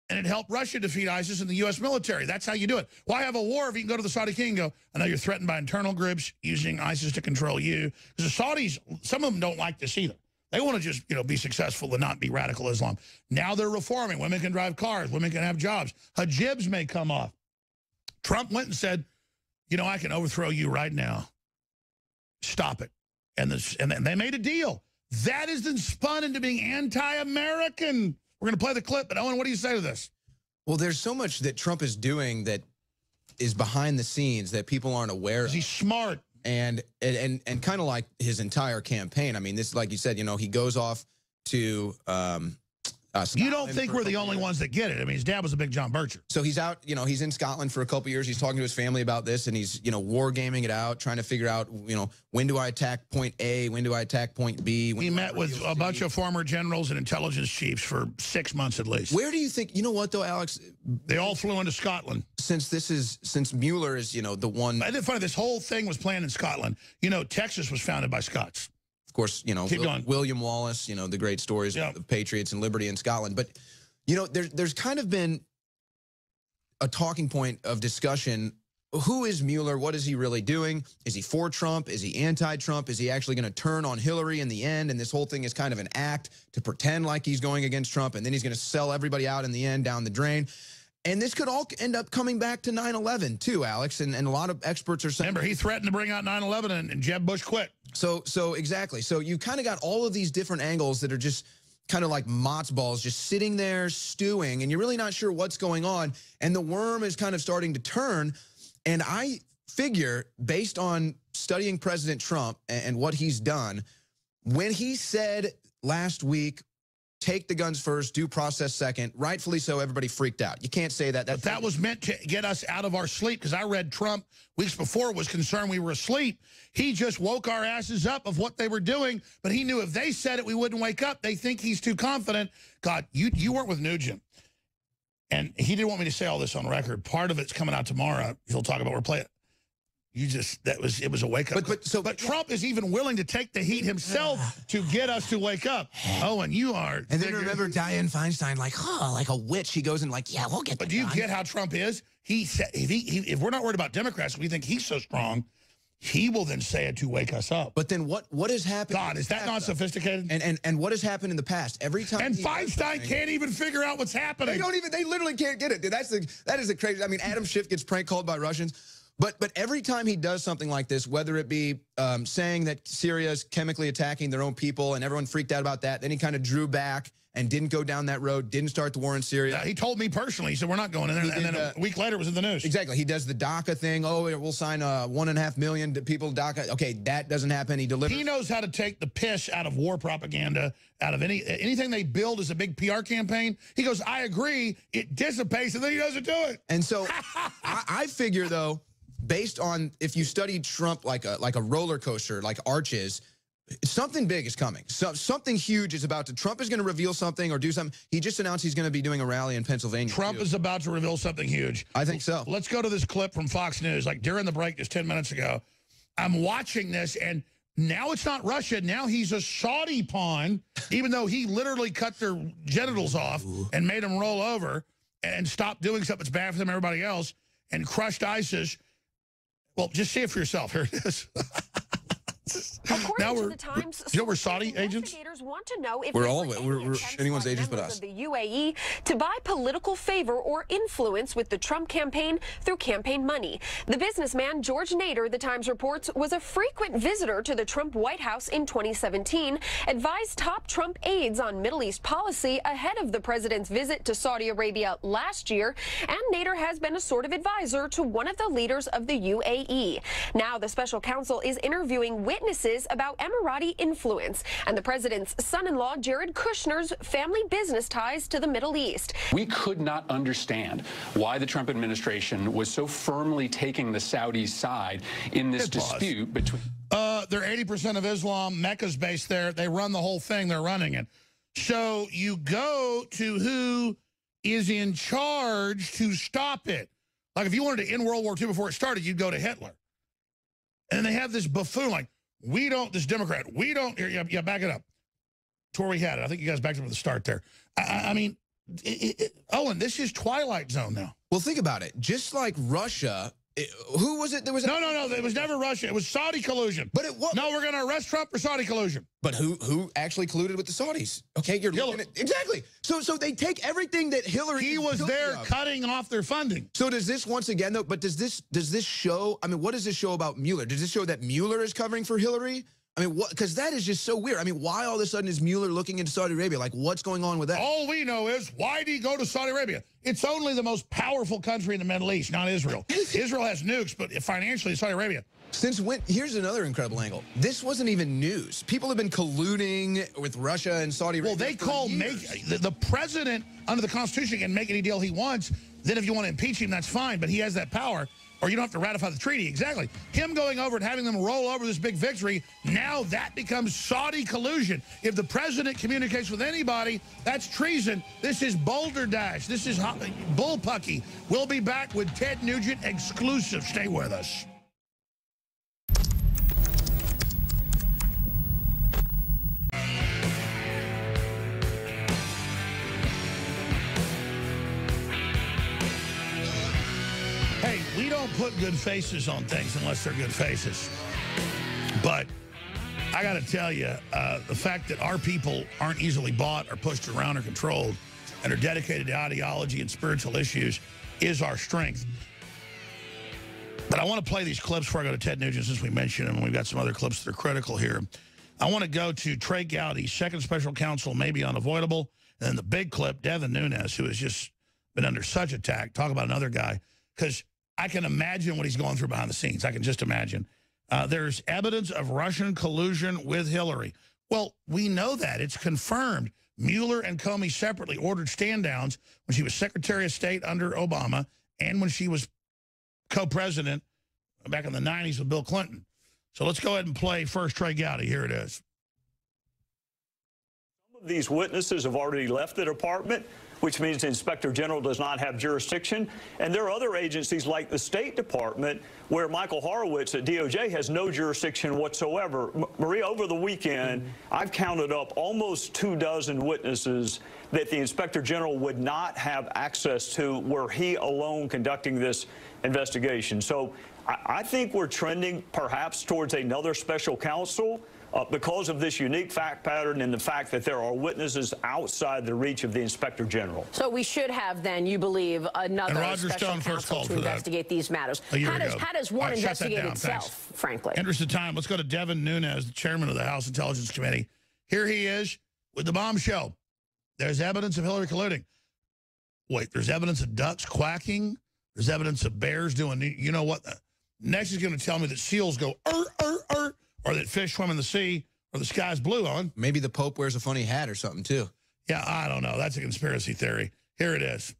And it helped Russia defeat ISIS and the U.S. military. That's how you do it. Why have a war if you can go to the Saudi king and go, I know you're threatened by internal groups using ISIS to control you. Because the Saudis, some of them don't like this either. They want to just, be successful and not be radical Islam. Now they're reforming. Women can drive cars. Women can have jobs. Hijabs may come off. Trump went and said, I can overthrow you right now. Stop it. And they made a deal. That is then spun into being anti-American. We're going to play the clip, but Owen, what do you say to this? Well, there's so much that Trump is doing that is behind the scenes that people aren't aware of. He's smart. And kind of like his entire campaign. I mean, this, like you said, you know, he goes off to you don't think we're the only ones that get it. I mean, his dad was a big John Bircher. So he's out, you know, he's in Scotland for a couple years. He's talking to his family about this, and he's, you know, war gaming it out, trying to figure out, you know, when do I attack point A? When do I attack point B? He met with a bunch of former generals and intelligence chiefs for 6 months at least. Where do you think, you know what, though, Alex? They all flew into Scotland. Since Mueller is, you know, the one. I think funny, this whole thing was planned in Scotland. You know, Texas was founded by Scots. Of course, you know, William Wallace, you know, the great stories of the Patriots and liberty in Scotland. But, you know, there's kind of been a talking point of discussion. Who is Mueller? What is he really doing? Is he for Trump? Is he anti-Trump? Is he actually going to turn on Hillary in the end? And this whole thing is kind of an act to pretend like he's going against Trump, and then he's going to sell everybody out in the end down the drain. And this could all end up coming back to 9/11 too, Alex. And a lot of experts are saying. Remember, he threatened to bring out 9/11, and Jeb Bush quit. So exactly. So you kind of got all of these different angles that are just kind of like matzo balls just sitting there stewing, and you're really not sure what's going on. And the worm is kind of starting to turn. And I figure, based on studying President Trump and what he's done, when he said last week, take the guns first, due process second, rightfully so, everybody freaked out. You can't say that. But that was meant to get us out of our sleep, because I read Trump weeks before was concerned we were asleep. He just woke our asses up of what they were doing, but he knew if they said it, we wouldn't wake up. They think he's too confident. God, you weren't with Nugent, and he didn't want me to say all this on record. Part of it's coming out tomorrow. He'll talk about replay it. It was a wake up. But Trump is even willing to take the heat himself to get us to wake up. Oh, and you are. And then remember Dianne Feinstein, like a witch. He goes and like, yeah, we'll get. But do you get how Trump is? He said, if we're not worried about Democrats, we think he's so strong. He will then say it to wake us up. But then what has happened? God, is that not sophisticated? And what has happened in the past? Every time. And Feinstein can't even figure out what's happening. They literally can't get it. Dude, that is the crazy. I mean, Adam Schiff gets prank called by Russians. But every time he does something like this, whether it be saying that Syria is chemically attacking their own people and everyone freaked out about that, then he kind of drew back and didn't go down that road, didn't start the war in Syria. He told me personally, he said, we're not going in there. And then a week later, it was in the news. Exactly. He does the DACA thing. Oh, we'll sign 1.5 million people DACA. Okay, that doesn't happen. He delivers. He knows how to take the piss out of war propaganda, out of anything they build as a big PR campaign. He goes, I agree. It dissipates, and then he doesn't do it. And so I figure, though, based on if you study Trump like a roller coaster, like arches, something big is coming. So something huge is about to. Trump is going to reveal something or do something. He just announced he's going to be doing a rally in Pennsylvania. Trump is about to reveal something huge. I think so. Let's go to this clip from Fox News. Like during the break just 10 minutes ago, I'm watching this, and now it's not Russia. Now he's a Saudi pawn, even though he literally cut their genitals off and made them roll over and stop doing stuff that's bad for them and everybody else and crushed ISIS. Well, just see it for yourself. Here it is. According to the Times, you know we're Saudi agents? Investigators want to know if we're anyone's agents but us. Of the UAE to buy political favor or influence with the Trump campaign through campaign money. The businessman George Nader, the Times reports, was a frequent visitor to the Trump White House in 2017, advised top Trump aides on Middle East policy ahead of the president's visit to Saudi Arabia last year, and Nader has been a sort of advisor to one of the leaders of the UAE. Now the special counsel is interviewing witnesses about Emirati influence and the president's son-in-law Jared Kushner's family business ties to the Middle East. We could not understand why the Trump administration was so firmly taking the Saudis' side in this dispute between... They're 80% of Islam. Mecca's based there. They run the whole thing. They're running it. So you go to who is in charge to stop it. Like if you wanted to end World War II before it started, you'd go to Hitler. And they have this buffoon like, this Democrat, yeah, back it up to where we had it. I think you guys backed up at the start there. I mean, Owen, this is Twilight Zone now. Well, think about it. Just like Russia, who was it? There was no. It was never Russia. It was Saudi collusion. But it was no. We're going to arrest Trump for Saudi collusion. But who actually colluded with the Saudis? Okay, you're looking at exactly. So they take everything that Hillary. He was there cutting off their funding. So does this once again though? But does this show? I mean, what does this show about Mueller? Does this show that Mueller is covering for Hillary? I mean, because that is just so weird. I mean, why all of a sudden is Mueller looking into Saudi Arabia? Like, what's going on with that? All we know is, why did he go to Saudi Arabia? It's only the most powerful country in the Middle East, not Israel. Israel has nukes, but financially, Saudi Arabia. Since when? Here's another incredible angle. This wasn't even news. People have been colluding with Russia and Saudi Arabia. Well, they call the president under the Constitution can make any deal he wants. Then if you want to impeach him, that's fine, but he has that power. Or you don't have to ratify the treaty. Exactly. Him going over and having them roll over this big victory, now that becomes Saudi collusion. If the president communicates with anybody, that's treason. This is Boulder Dash. This is Bullpucky. We'll be back with Ted Nugent exclusive. Stay with us. Hey, we don't put good faces on things unless they're good faces. But I got to tell you, the fact that our people aren't easily bought or pushed around or controlled and are dedicated to ideology and spiritual issues is our strength. But I want to play these clips before I go to Ted Nugent, since we mentioned him, and we've got some other clips that are critical here. I want to go to Trey Gowdy's second special counsel, maybe unavoidable, and then the big clip, Devin Nunes, who has just been under such attack. Talk about another guy, because I can imagine what he's going through behind the scenes. I can just imagine. There's evidence of Russian collusion with Hillary. Well, we know that. It's confirmed. Mueller and Comey separately ordered stand-downs when she was Secretary of State under Obama and when she was co-president back in the 90s with Bill Clinton. So let's go ahead and play first Trey Gowdy. Here it is. Some of these witnesses have already left the department, which means the Inspector General does not have jurisdiction. And there are other agencies like the State Department where Michael Horowitz at DOJ has no jurisdiction whatsoever. Maria, over the weekend, I've counted up almost 24 witnesses that the Inspector General would not have access to were he alone conducting this investigation. So I think we're trending perhaps towards another special counsel. Because of this unique fact pattern and the fact that there are witnesses outside the reach of the Inspector General. So we should have, then, you believe, another special counsel to investigate these matters. How does one investigate itself, frankly? Interest of time, let's go to Devin Nunes, the chairman of the House Intelligence Committee. Here he is with the bombshell. There's evidence of Hillary colluding. Wait, there's evidence of ducks quacking. There's evidence of bears doing, you know what? Next is going to tell me that seals go, or that fish swim in the sea, or the sky's blue on. Maybe the Pope wears a funny hat or something, too. Yeah, I don't know. That's a conspiracy theory. Here it is.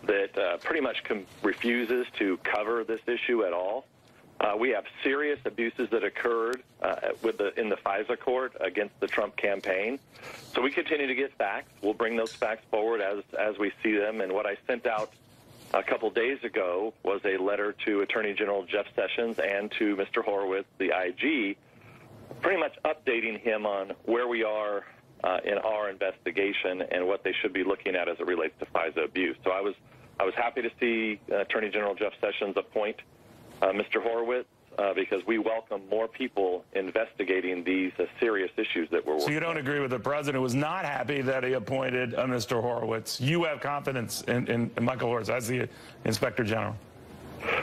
That pretty much refuses to cover this issue at all. We have serious abuses that occurred in the FISA court against the Trump campaign. So we continue to get facts. We'll bring those facts forward as we see them. And what I sent out a couple days ago was a letter to Attorney General Jeff Sessions and to Mr. Horowitz, the IG, pretty much updating him on where we are in our investigation and what they should be looking at as it relates to FISA abuse. So I was happy to see Attorney General Jeff Sessions appoint Mr. Horowitz because we welcome more people investigating these serious issues that we're working on. So you don't agree with the president, who was not happy that he appointed Mr. Horowitz. You have confidence in Michael Horowitz as the Inspector General.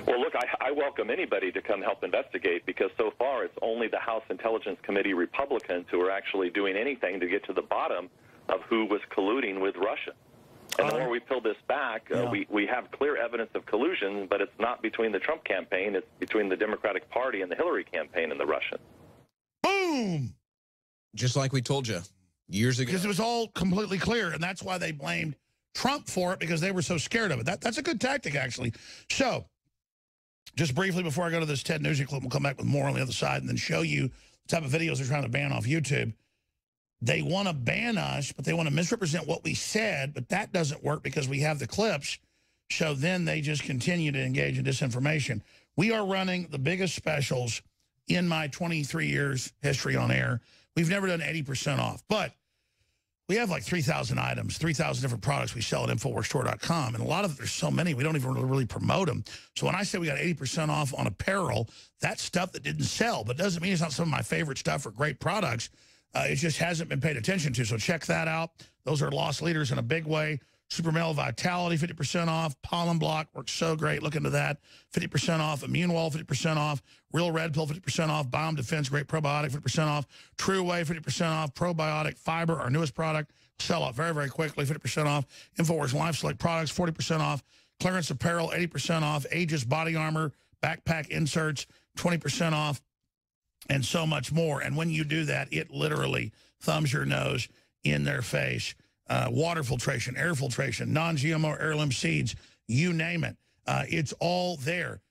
Well, look, I welcome anybody to come help investigate because so far it's only the House Intelligence Committee Republicans who are actually doing anything to get to the bottom of who was colluding with Russia. And the more we peel this back, we have clear evidence of collusion, but it's not between the Trump campaign. It's between the Democratic Party and the Hillary campaign and the Russians. Boom! Just like we told you years ago. Because it was all completely clear, and that's why they blamed Trump for it, because they were so scared of it. That's a good tactic, actually. So, just briefly before I go to this Ted Nugent clip, we'll come back with more on the other side and then show you the type of videos they're trying to ban off YouTube. They want to ban us, but they want to misrepresent what we said, but that doesn't work because we have the clips. So then they just continue to engage in disinformation. We are running the biggest specials in my 23 years history on air. We've never done 80% off, but we have like 3,000 items, 3,000 different products we sell at InfoWarsStore.com. And a lot of it, there's so many, we don't even really promote them. So when I say we got 80% off on apparel, that's stuff that didn't sell, but doesn't mean it's not some of my favorite stuff or great products. It just hasn't been paid attention to. So check that out. Those are lost leaders in a big way. Super Male Vitality, 50% off. Pollen Block works so great. Look into that. 50% off. Immune Wall, 50% off. Real Red Pill, 50% off. Biome Defense, great probiotic, 50% off. True Way, 50% off. Probiotic Fiber, our newest product, sell out very, very quickly, 50% off. InfoWars Life Select products, 40% off. Clearance Apparel, 80% off. Aegis Body Armor, backpack inserts, 20% off, and so much more. And when you do that, it literally thumbs your nose in their face. Water filtration, air filtration, non-GMO heirloom seeds, you name it. It's all there.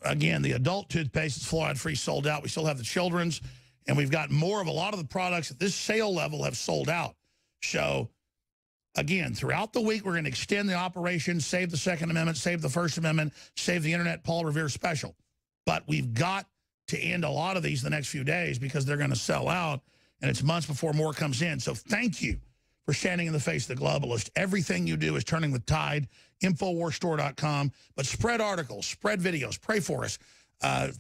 Again, the adult toothpaste is fluoride-free, sold out. We still have the children's, and we've got more of a lot of the products at this sale level have sold out. So, again, throughout the week, we're going to extend the operation, save the Second Amendment, save the First Amendment, save the Internet Paul Revere special. But we've got to end a lot of these the next few days because they're going to sell out, and it's months before more comes in. So thank you for standing in the face of the globalist. Everything you do is turning the tide. InfoWarsStore.com. But spread articles, spread videos, pray for us.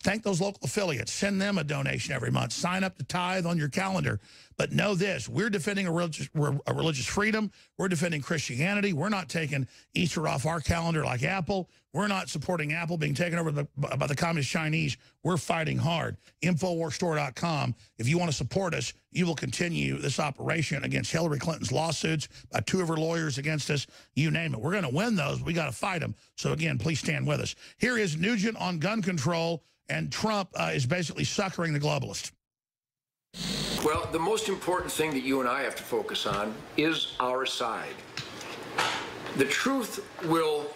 Thank those local affiliates. Send them a donation every month. Sign up to tithe on your calendar. But know this, we're defending a religious freedom. We're defending Christianity. We're not taking Easter off our calendar like Apple. We're not supporting Apple being taken over by the communist Chinese. We're fighting hard. InfoWarsStore.com. If you want to support us, you will continue this operation against Hillary Clinton's lawsuits, by 2 of her lawyers against us, you name it. We're going to win those. We got to fight them. So, again, please stand with us. Here is Nugent on gun control, and Trump is basically suckering the globalists. Well, the most important thing that you and I have to focus on is our side. The truth will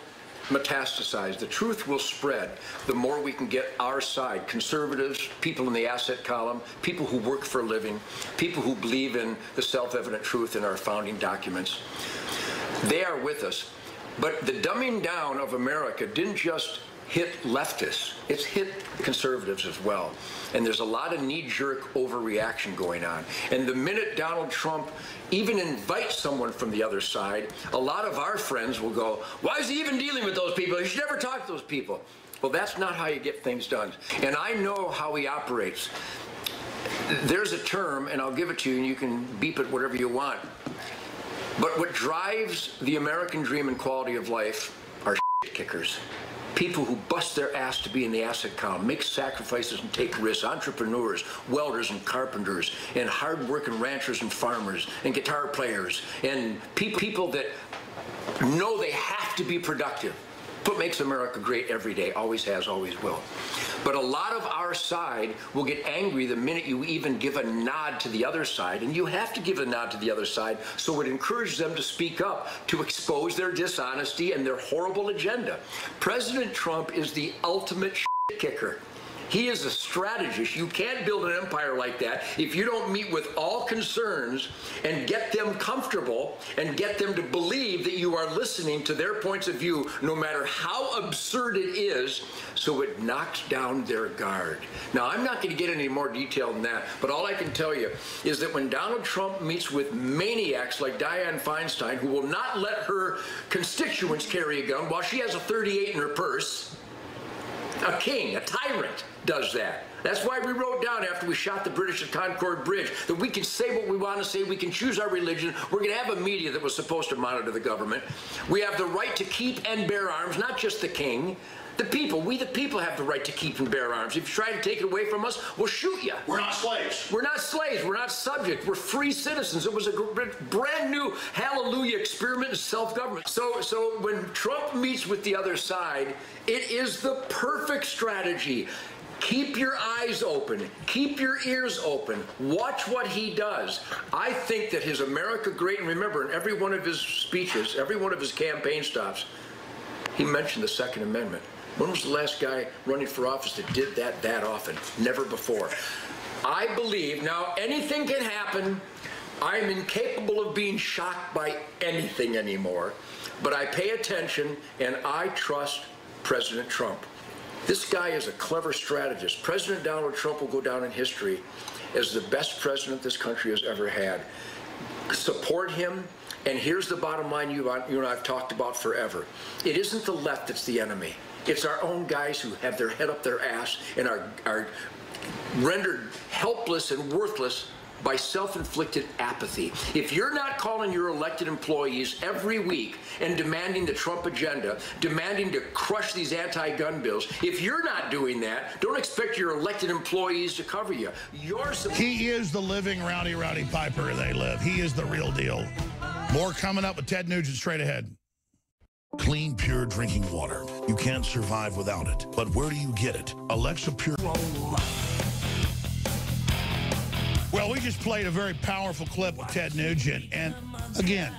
metastasize. The truth will spread the more we can get our side. Conservatives, people in the asset column, people who work for a living, people who believe in the self-evident truth in our founding documents. They are with us. But the dumbing down of America didn't just hit leftists, it's hit conservatives as well. And there's a lot of knee-jerk overreaction going on. And the minute Donald Trump even invites someone from the other side, a lot of our friends will go, why is he even dealing with those people? He should never talk to those people. Well, that's not how you get things done. And I know how he operates. There's a term, and I'll give it to you, and you can beep it whatever you want. But what drives the American dream and quality of life are shit kickers. People who bust their ass to be in the asset column, make sacrifices and take risks, entrepreneurs, welders and carpenters, and hard-working ranchers and farmers, and guitar players, and people that know they have to be productive. What makes America great every day, always has, always will. But a lot of our side will get angry the minute you even give a nod to the other side, and you have to give a nod to the other side, so it encourages them to speak up, to expose their dishonesty and their horrible agenda. President Trump is the ultimate shit kicker. He is a strategist. You can't build an empire like that if you don't meet with all concerns and get them comfortable and get them to believe that you are listening to their points of view, no matter how absurd it is, so it knocks down their guard. Now, I'm not going to get any more detail than that, but all I can tell you is that when Donald Trump meets with maniacs like Dianne Feinstein, who will not let her constituents carry a gun while she has a .38 in her purse, a king, a tyrant, does that. That's why we wrote down after we shot the British at Concord Bridge that we can say what we want to say, we can choose our religion, we're going to have a media that was supposed to monitor the government. We have the right to keep and bear arms, not just the king. The people, we the people have the right to keep and bear arms. If you try to take it away from us, we'll shoot you. We're not slaves. We're not slaves. We're not subject. We're free citizens. It was a brand new hallelujah experiment in self-government. So when Trump meets with the other side, it is the perfect strategy. Keep your eyes open. Keep your ears open. Watch what he does. I think that his America Great, and remember, in every one of his speeches, every one of his campaign stops, he mentioned the Second Amendment. When was the last guy running for office that did that often? Never before. I believe, now anything can happen. I'm incapable of being shocked by anything anymore. But I pay attention and I trust President Trump. This guy is a clever strategist. President Donald Trump will go down in history as the best president this country has ever had. Support him. And here's the bottom line you and I have talked about forever. It isn't the left that's the enemy. It's our own guys who have their head up their ass and are rendered helpless and worthless by self-inflicted apathy. If you're not calling your elected employees every week and demanding the Trump agenda, demanding to crush these anti-gun bills, if you're not doing that, don't expect your elected employees to cover you. He is the living Rowdy Piper they live. He is the real deal. More coming up with Ted Nugent straight ahead. Clean, pure drinking water. You can't survive without it. But where do you get it? Alexa Pure. Well, we just played a very powerful clip with Ted Nugent. And again,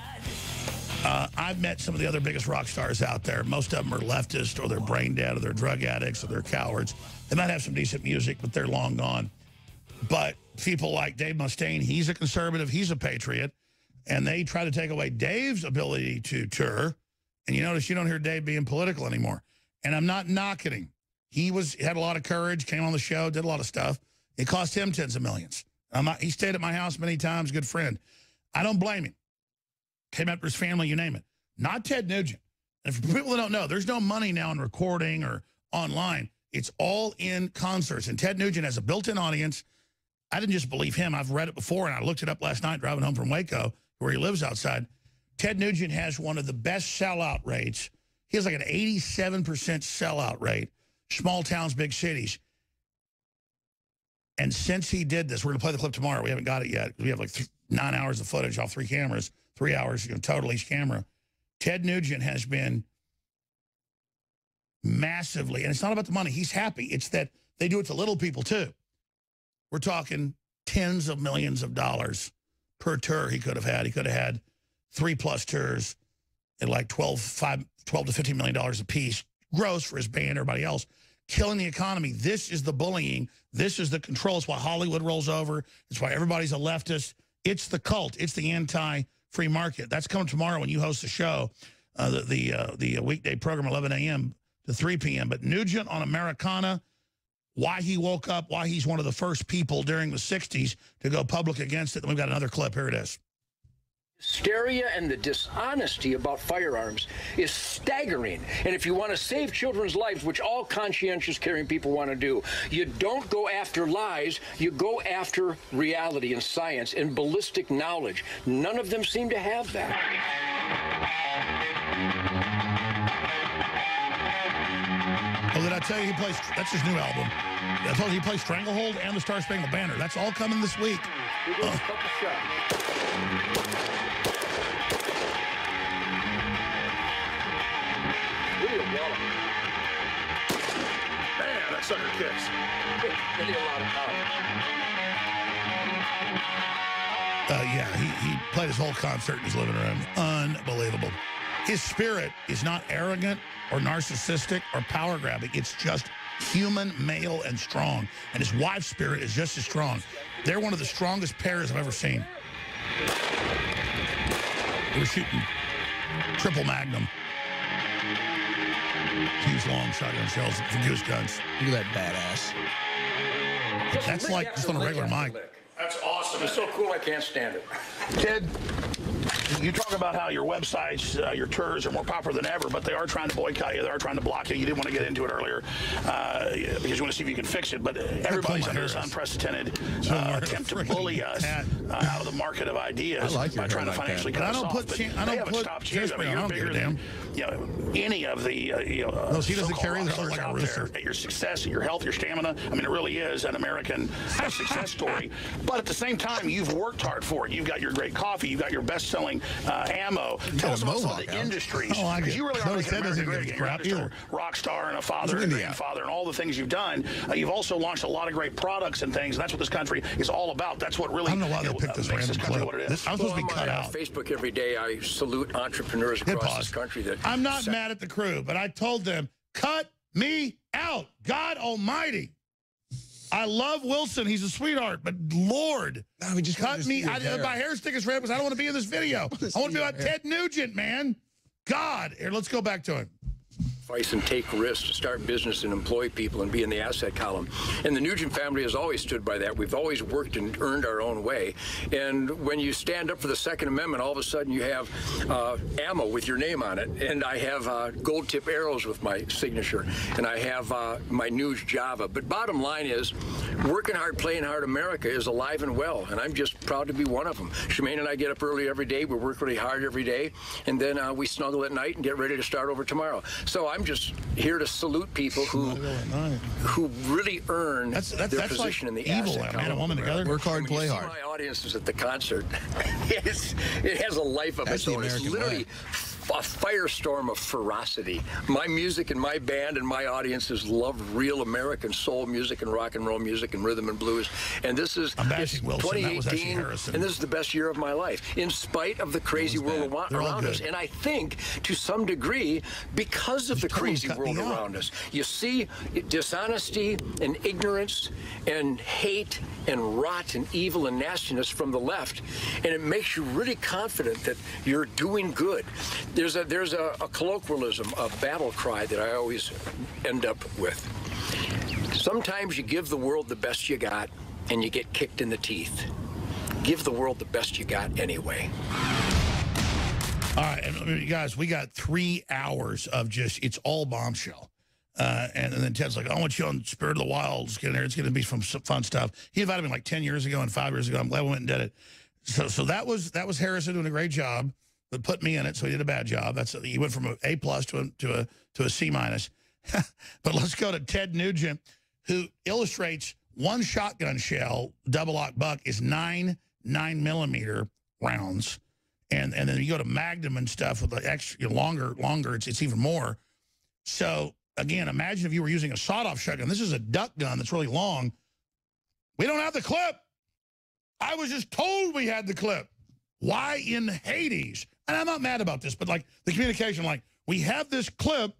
I've met some of the other biggest rock stars out there. Most of them are leftist, or they're brain dead, or they're drug addicts, or they're cowards. They might have some decent music, but they're long gone. But people like Dave Mustaine, he's a conservative, he's a patriot. And they try to take away Dave's ability to tour. And you notice you don't hear Dave being political anymore. And I'm not knocking him. He had a lot of courage, came on the show, did a lot of stuff. It cost him tens of millions. He stayed at my house many times, good friend. I don't blame him. Came after his family, you name it. Not Ted Nugent. And for people that don't know, there's no money now in recording or online. It's all in concerts. And Ted Nugent has a built-in audience. I didn't just believe him. I've read it before, and I looked it up last night driving home from Waco, where he lives outside. Ted Nugent has one of the best sellout rates. He has like an 87% sellout rate. Small towns, big cities. And since he did this, we're going to play the clip tomorrow. We haven't got it yet. We have like 9 hours of footage off 3 cameras. 3 hours, total each camera. Ted Nugent has been massively, and it's not about the money. He's happy. It's that they do it to little people too. We're talking tens of millions of dollars per tour he could have had. He could have had 3+ tours at like $12 to $15 million a piece, gross for his band, everybody else, killing the economy. This is the bullying. This is the control. It's why Hollywood rolls over. It's why everybody's a leftist. It's the cult. It's the anti-free market. That's coming tomorrow when you host the show, the weekday program, 11 a.m. to 3 p.m. But Nugent on Americana, why he woke up, why he's one of the first people during the 60s to go public against it. Then we've got another clip. Here it is. Hysteria and the dishonesty about firearms is staggering. And if you want to save children's lives, which all conscientious caring people want to do, you don't go after lies, you go after reality and science and ballistic knowledge. None of them seem to have that. Oh, did I tell you he plays, that's his new album. I told you he plays Stranglehold and the Star Spangled Banner. That's all coming this week. We're doing a couple shots. Man, that sucker kicks. Yeah, he played his whole concert in his living room. Unbelievable. His spirit is not arrogant or narcissistic or power grabbing. It's just human, male, and strong. And his wife's spirit is just as strong. They're one of the strongest pairs I've ever seen. They were shooting triple magnum. Huge long shotgun shells for goose guns. Look at that badass. That's like just on a regular mic. That's awesome. It's so cool I can't stand it. Ted, you talk about how your websites, your tours are more popular than ever, but they are trying to boycott you. They are trying to block you. You didn't want to get into it earlier because you want to see if you can fix it. But everybody's under this unprecedented attempt to bully us out of the market of ideas by trying to financially cut us off. I don't put chairs. I mean, you're bigger than any of the no, he doesn't carry the like a rooster. At your success, your health, your stamina. I mean, it really is an American success story. But at the same time, you've worked hard for it. You've got your great coffee. You've got your best-selling ammo. Tell us about some of the industries. Oh, I get it. You really are making America great again. You're just a rock star and a father and grandfather and all the things you've done. You've also launched a lot of great products and things. And that's what this country is all about. That's what really I don't know why they picked this random clip. What it is. I'm supposed to be cut out. On Facebook every day, I salute entrepreneurs across this country. I'm not mad at the crew, but I told them, cut me out. God almighty. I love Wilson. He's a sweetheart, but Lord, just cut me. My hair stick is red because I don't want to be in this video. I want to be about Ted Nugent, man. God. Here, let's go back to him. And take risks to start business and employ people and be in the asset column. And the Nugent family has always stood by that. We've always worked and earned our own way. And when you stand up for the Second Amendment, all of a sudden you have ammo with your name on it. And I have gold tip arrows with my signature. And I have my News Java. But bottom line is, working hard, playing hard America is alive and well, and I'm just proud to be one of them. Shemaine and I get up early every day. We work really hard every day, and then we snuggle at night and get ready to start over tomorrow. So I'm just here to salute people who really earn their position in the evil, man and woman together. Work hard, play hard. My audiences at the concert, it has a life of its own. It's literally a firestorm of ferocity. My music and my band and my audiences love real American soul music and rock and roll music and rhythm and blues. And this is 2018, and this is the best year of my life, in spite of the crazy world around us. And I think, to some degree, because of the crazy world around us, you see dishonesty and ignorance and hate and rot and evil and nastiness from the left, and it makes you really confident that you're doing good. There's a colloquialism, a battle cry that I always end up with. Sometimes you give the world the best you got, and you get kicked in the teeth. Give the world the best you got anyway. All right, and you guys, we got 3 hours of just, it's all bombshell. And then Ted's like, I want you on Spirit of the Wild. Get in there. It's going to be some fun stuff. He invited me like 10 years ago and 5 years ago. I'm glad we went and did it. So that was Harrison doing a great job, but put me in it, so he did a bad job. He went from an A+ to a C-. But let's go to Ted Nugent, who illustrates one shotgun shell, double-lock buck, is 9 9mm rounds. And then you go to Magnum and stuff with the extra longer, it's even more. So again, imagine if you were using a sawed-off shotgun. This is a duck gun that's really long. We don't have the clip. I was just told we had the clip. Why in Hades? And I'm not mad about this, but like the communication, like we have this clip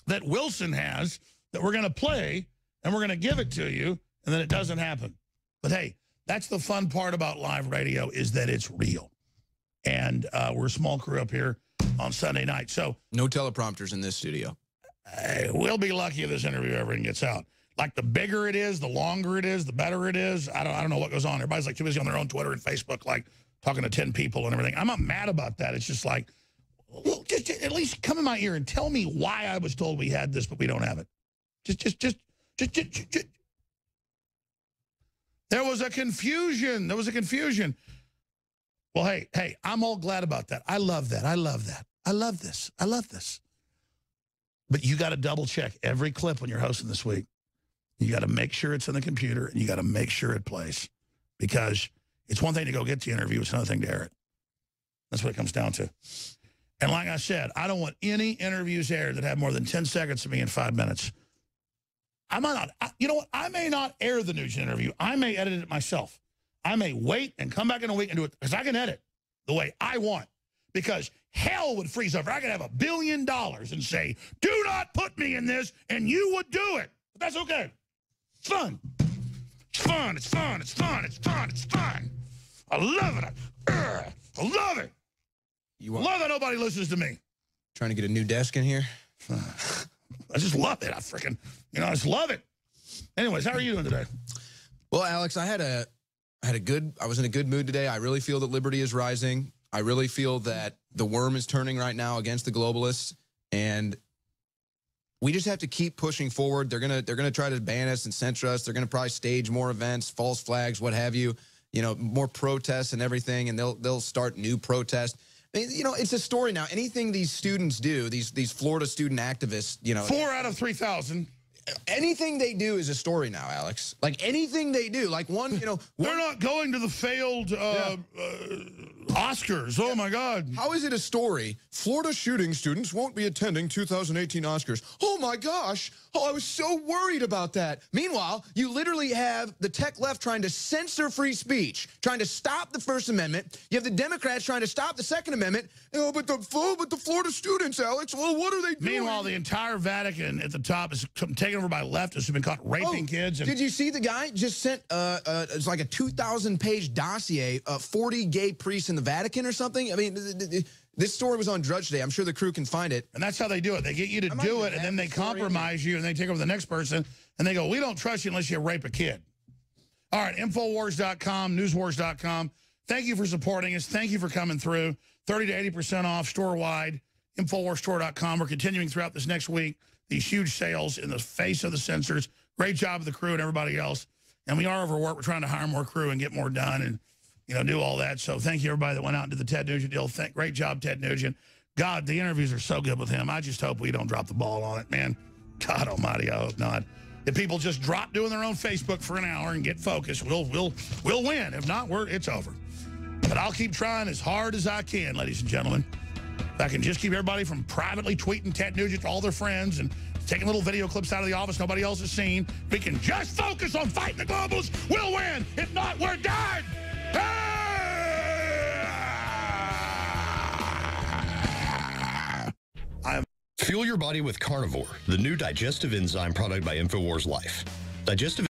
that Wilson has that we're going to play and we're going to give it to you, and then it doesn't happen. But hey, that's the fun part about live radio, is that it's real. And we're a small crew up here on Sunday night. So no teleprompters in this studio. We'll be lucky if this interview ever gets out. Like, the bigger it is, the longer it is, the better it is. I don't know what goes on. Everybody's like too busy on their own Twitter and Facebook, like talking to 10 people and everything. I'm not mad about that. It's just like, well, just at least come in my ear and tell me why I was told we had this, but we don't have it. Just. There was a confusion. There was a confusion. Well, hey, I'm all glad about that. I love that. I love that. I love this. I love this. But you got to double check every clip when you're hosting this week. You got to make sure it's in the computer, and you got to make sure it plays, because it's one thing to go get the interview. It's another thing to air it. That's what it comes down to. And like I said, I don't want any interviews aired that have more than 10 seconds of me in 5 minutes. I might not, you know what? I may not air the Nugent interview. I may edit it myself. I may wait and come back in a week and do it, because I can edit the way I want. Because hell would freeze over. I could have $1 billion and say, do not put me in this, and you would do it. But that's okay. It's fun. It's fun. It's fun. It's fun. It's fun. It's fun. I love it. I love it. Love that nobody listens to me. Trying to get a new desk in here? I just love it. I freaking, I just love it. Anyways, how are you doing today? Well, Alex, I was in a good mood today. I really feel that liberty is rising. I really feel that the worm is turning right now against the globalists, and we just have to keep pushing forward. They're gonna try to ban us and censor us. They're gonna probably stage more events, false flags, what have you. More protests and everything, and they'll start new protests. I mean, it's a story now. Anything these students do, these Florida student activists, 4 out of 300,000. Anything they do is a story now, Alex. Like, anything they do, like they're not going to the failed Oscars. Oh my God. How is it a story? Florida shooting students won't be attending 2018 Oscars. Oh my gosh. Oh, I was so worried about that. Meanwhile, you literally have the tech left trying to censor free speech, trying to stop the First Amendment. You have the Democrats trying to stop the Second Amendment. But the Florida students, Alex, well, what are they doing? Meanwhile, the entire Vatican at the top is taken over by leftists who've been caught raping kids. Did you see the guy just sent it's like a 2,000-page dossier, 40 gay priests in the Vatican or something? I mean, this story was on Drudge Today. I'm sure the crew can find it. And that's how they do it. They get you to do it, and then they compromise you, and they take over the next person, and they go, we don't trust you unless you rape a kid. All right, Infowars.com, Newswars.com. Thank you for supporting us. Thank you for coming through. 30 to 80% off store-wide, InfoWarsStore.com. We're continuing throughout this next week these huge sales in the face of the censors. Great job of the crew and everybody else. And we are overworked. We're trying to hire more crew and get more done and, you know, do all that. So thank you, everybody that went out and did the Ted Nugent deal. Great job, Ted Nugent. God, the interviews are so good with him. I just hope we don't drop the ball on it, man. God almighty, I hope not. If people just drop doing their own Facebook for an hour and get focused, we'll win. If not, it's over. But I'll keep trying as hard as I can, ladies and gentlemen. If I can just keep everybody from privately tweeting Ted Nugent to all their friends and taking little video clips out of the office nobody else has seen, we can just focus on fighting the globalists, we'll win. If not, we're done. Fuel your body with Carnivore, the new digestive enzyme product by InfoWars Life. Digestive